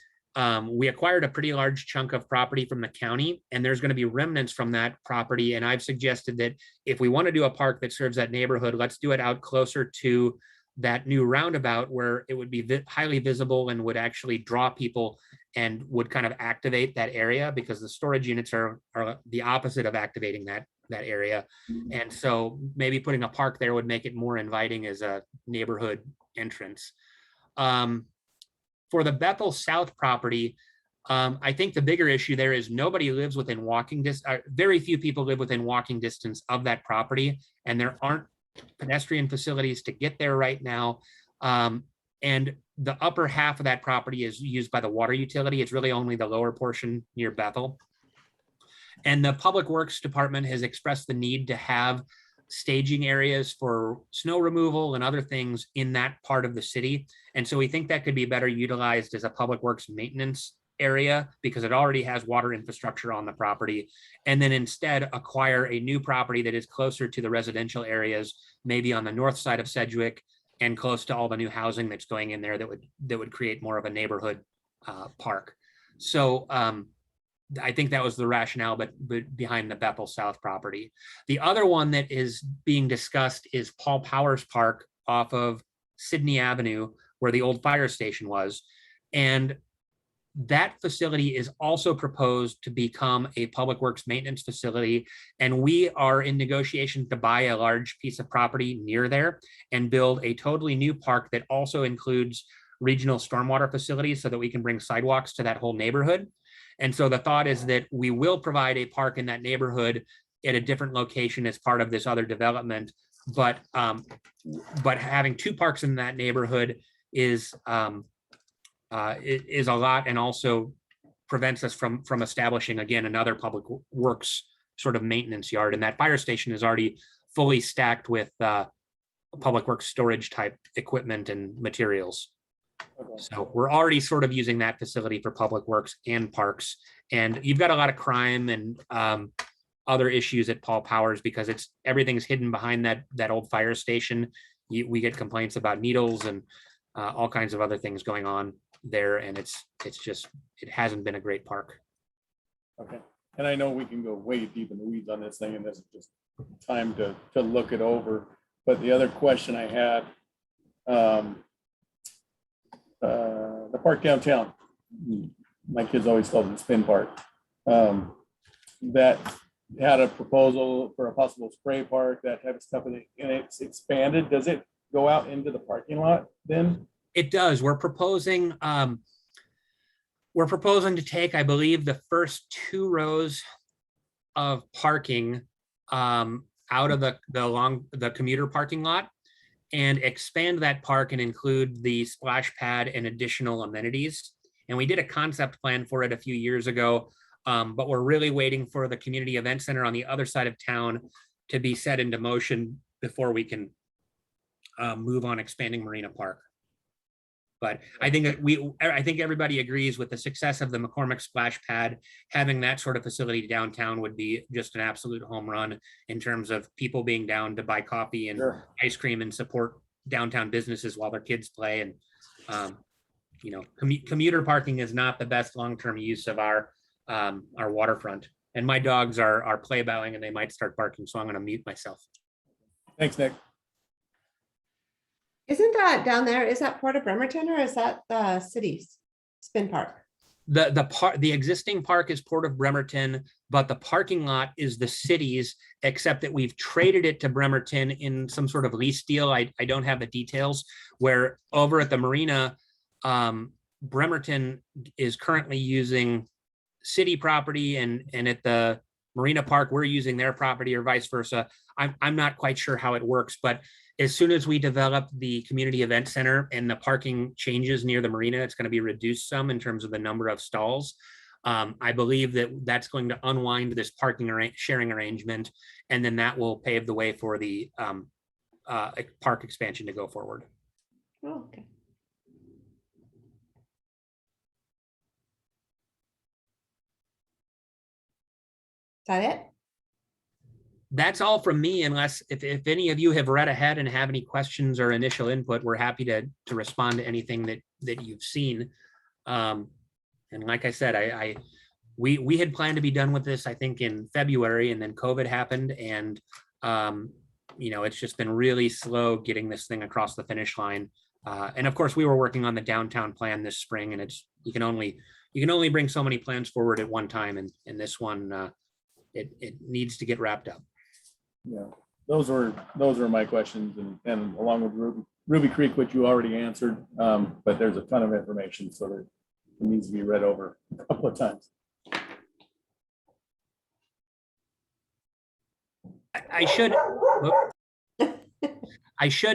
we acquired a pretty large chunk of property from the county, and there's going to be remnants from that property. And I've suggested that if we want to do a park that serves that neighborhood, let's do it out closer to that new roundabout, where it would be highly visible and would actually draw people and would kind of activate that area, because the storage units are the opposite of activating that area. And so maybe putting a park there would make it more inviting as a neighborhood entrance. For the Bethel South property, I think the bigger issue there is nobody lives within walking distance. Very few people live within walking distance of that property, and there aren't pedestrian facilities to get there right now. And the upper half of that property is used by the water utility. It's really only the lower portion near Bethel. And the Public Works Department has expressed the need to have staging areas for snow removal and other things in that part of the city. And so we think that could be better utilized as a public works maintenance area, because it already has water infrastructure on the property. And then instead acquire a new property that is closer to the residential areas, maybe on the north side of Sedgwick, and close to all the new housing that's going in there that would create more of a neighborhood park. So I think that was the rationale, but behind the Bethel South property. The other one that is being discussed is Paul Powers Park off of Sydney Avenue, where the old fire station was. And that facility is also proposed to become a public works maintenance facility. And we are in negotiation to buy a large piece of property near there and build a totally new park that also includes regional stormwater facilities, so that we can bring sidewalks to that whole neighborhood. And so the thought is that we will provide a park in that neighborhood at a different location as part of this other development. But having two parks in that neighborhood is a lot, and also prevents us from establishing, again, another public works sort of maintenance yard. And that fire station is already fully stacked with public works storage type equipment and materials. Okay. So we're already sort of using that facility for public works and parks. And you've got a lot of crime and other issues at Paul Powers because everything's hidden behind that old fire station. We get complaints about needles and all kinds of other things going on there. And it hasn't been a great park. Okay. And I know we can go way deep in the weeds on this thing, and this is just time to look it over. But the other question I had, the park downtown, my kids always called it the spin park, that had a proposal for a possible spray park, that type of stuff, and it's expanded. Does it go out into the parking lot then? It does. We're proposing to take, I believe, the first 2 rows of parking out of the commuter parking lot and expand that park and include the splash pad and additional amenities. And we did a concept plan for it a few years ago, but we're really waiting for the community event center on the other side of town to be set into motion before we can move on expanding Marina Park. But I think everybody agrees with the success of the McCormick splash pad. Having that sort of facility downtown would be just an absolute home run in terms of people being down to buy coffee and Sure. ice cream and support downtown businesses while their kids play. And commuter parking is not the best long-term use of our waterfront. And my dogs are play bowing and they might start barking, so I'm going to mute myself. Thanks, Nick. Isn't that down there, is that Port of Bremerton or is that the city's spin park? The existing park is Port of Bremerton, but the parking lot is the city's, except that we've traded it to Bremerton in some sort of lease deal. I don't have the details, where over at the marina, Bremerton is currently using city property and at the Marina Park, we're using their property or vice versa. I'm not quite sure how it works, but as soon as we develop the community event center and the parking changes near the marina, it's going to be reduced some in terms of the number of stalls. I believe that's going to unwind this parking sharing arrangement, and then that will pave the way for the park expansion to go forward. Oh, okay. Is that it? That's all from me, unless if any of you have read ahead and have any questions or initial input, we're happy to respond to anything that you've seen. And like I said, we had planned to be done with this, I think, in February, and then COVID happened, and it's just been really slow getting this thing across the finish line. And of course, we were working on the downtown plan this spring, and you can only bring so many plans forward at one time, and this one it needs to get wrapped up. Yeah, those were my questions, and along with Ruby Creek, which you already answered, but there's a ton of information, so that it needs to be read over a couple of times. I should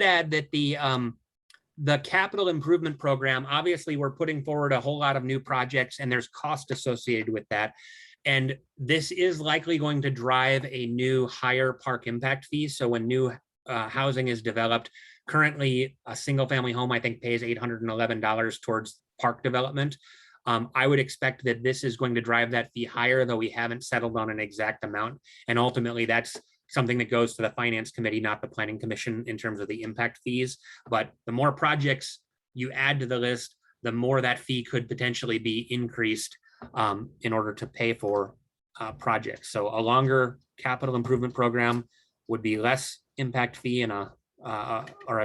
add that the capital improvement program, obviously we're putting forward a whole lot of new projects and there's cost associated with that. And this is likely going to drive a new higher park impact fee. So when new housing is developed, currently a single family home, I think, pays $811 towards park development. I would expect that this is going to drive that fee higher, though we haven't settled on an exact amount. And ultimately that's something that goes to the finance committee, not the planning commission, in terms of the impact fees. But the more projects you add to the list, the more that fee could potentially be increased in order to pay for projects. So a longer capital improvement program would be less impact fee, and a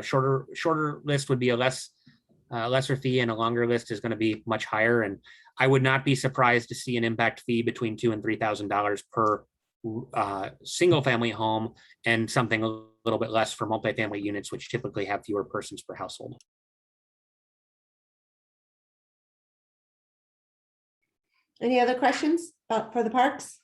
shorter list would be a lesser fee, and a longer list is going to be much higher. And I would not be surprised to see an impact fee between $2,000 and $3,000 per single family home, and something a little bit less for multifamily units, which typically have fewer persons per household. Any other questions for the parks?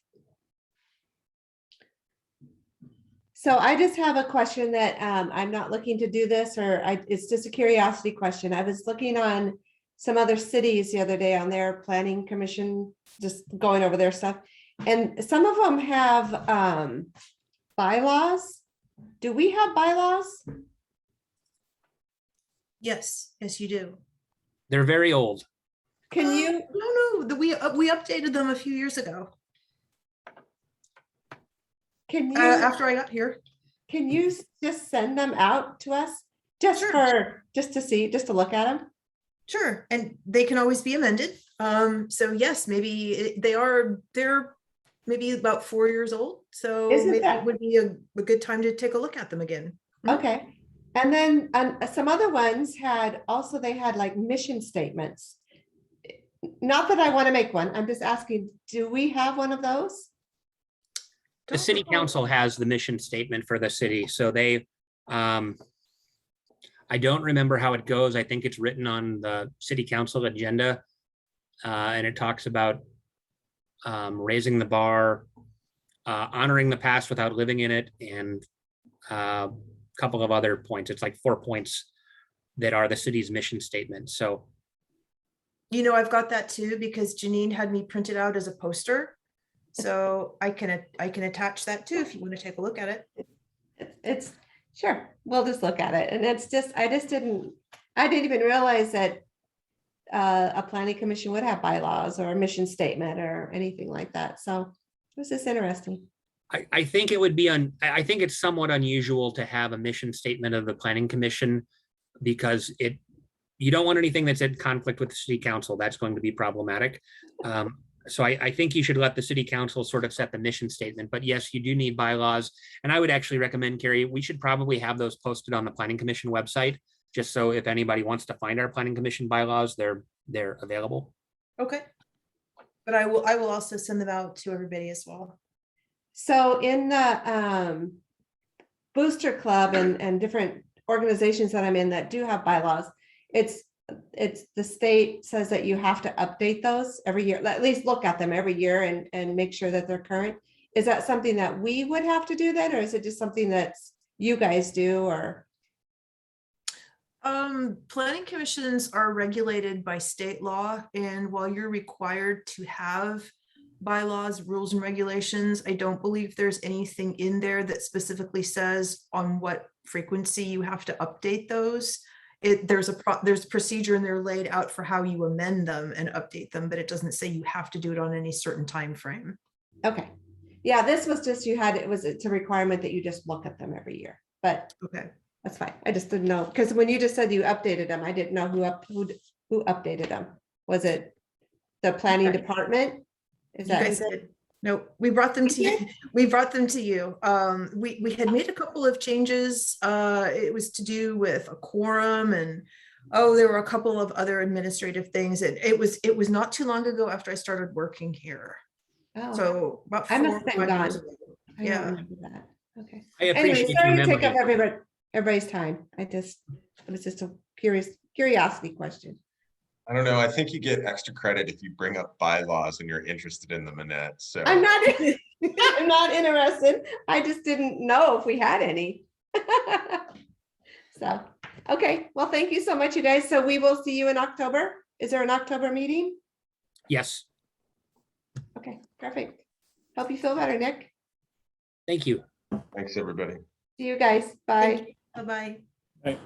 So I just have a question that I'm not looking to do this, or it's just a curiosity question. I was looking on some other cities the other day on their planning commission, just going over their stuff. And some of them have bylaws. Do we have bylaws? Yes, yes, you do. They're very old. Can you, No, we updated them a few years ago, can you, after I got here. can you just send them out to us? Just Sure. just to see, just to look at them? Sure, and they can always be amended. So yes, maybe they're maybe about 4 years old. So Isn't maybe that- it would be a good time to take a look at them again. Mhm. Okay. And then some other ones had, also they had like mission statements. Not that I want to make one, I'm just asking, do we have one of those? The city council has the mission statement for the city, so they, I don't remember how it goes. I think it's written on the city council agenda. And it talks about raising the bar, honoring the past without living in it, and a couple of other points. It's like 4 points that are the city's mission statement. So You know, I've got that too, because Janine had me printed out as a poster. So I can attach that too, if you want to take a look at it. It's, sure, we'll just look at it. And it's just, I didn't even realize that a planning commission would have bylaws or a mission statement or anything like that. So this is interesting. I think it would be I think it's somewhat unusual to have a mission statement of the planning commission, because you don't want anything that's in conflict with the city council. That's going to be problematic. So I think you should let the city council sort of set the mission statement, but yes, you do need bylaws. And I would actually recommend, Carrie, we should probably have those posted on the planning commission website, just so if anybody wants to find our planning commission bylaws, they're available. Okay. But I will also send them out to everybody as well. So in the Booster Club and different organizations that I'm in that do have bylaws, it's the state says that you have to update those every year, at least look at them every year and make sure that they're current. Is that something that we would have to do then, or is it just something that you guys do, or? Planning commissions are regulated by state law, and while you're required to have bylaws, rules, and regulations, I don't believe there's anything in there that specifically says on what frequency you have to update those. There's a procedure and they're laid out for how you amend them and update them, but it doesn't say you have to do it on any certain time frame. Okay, yeah, this was just, it's a requirement that you just look at them every year, but Okay. that's fine. I just didn't know, because when you just said you updated them, I didn't know who updated them. Was it the planning Okay. department? Is You that? guys did. No, we brought them to you. We brought them to you. We had made a couple of changes. It was to do with a quorum, and there were a couple of other administrative things. And it was not too long ago after I started working here. Oh, So about I 4 must or have 5 years gone. ago. I don't Yeah. remember that. Okay. I Anyway, appreciate sorry your to take up memory. everybody's time. It was just a curiosity question. I don't know. I think you get extra credit if you bring up bylaws and you're interested in them, Annette. So I'm not, I'm not interested. I just didn't know if we had any. So, okay, well, thank you so much, you guys. So we will see you in October. Is there an October meeting? Yes, Okay, perfect. Hope you feel better, Nick. thank you. thanks, everybody. See you guys. Bye. Bye-bye. Right.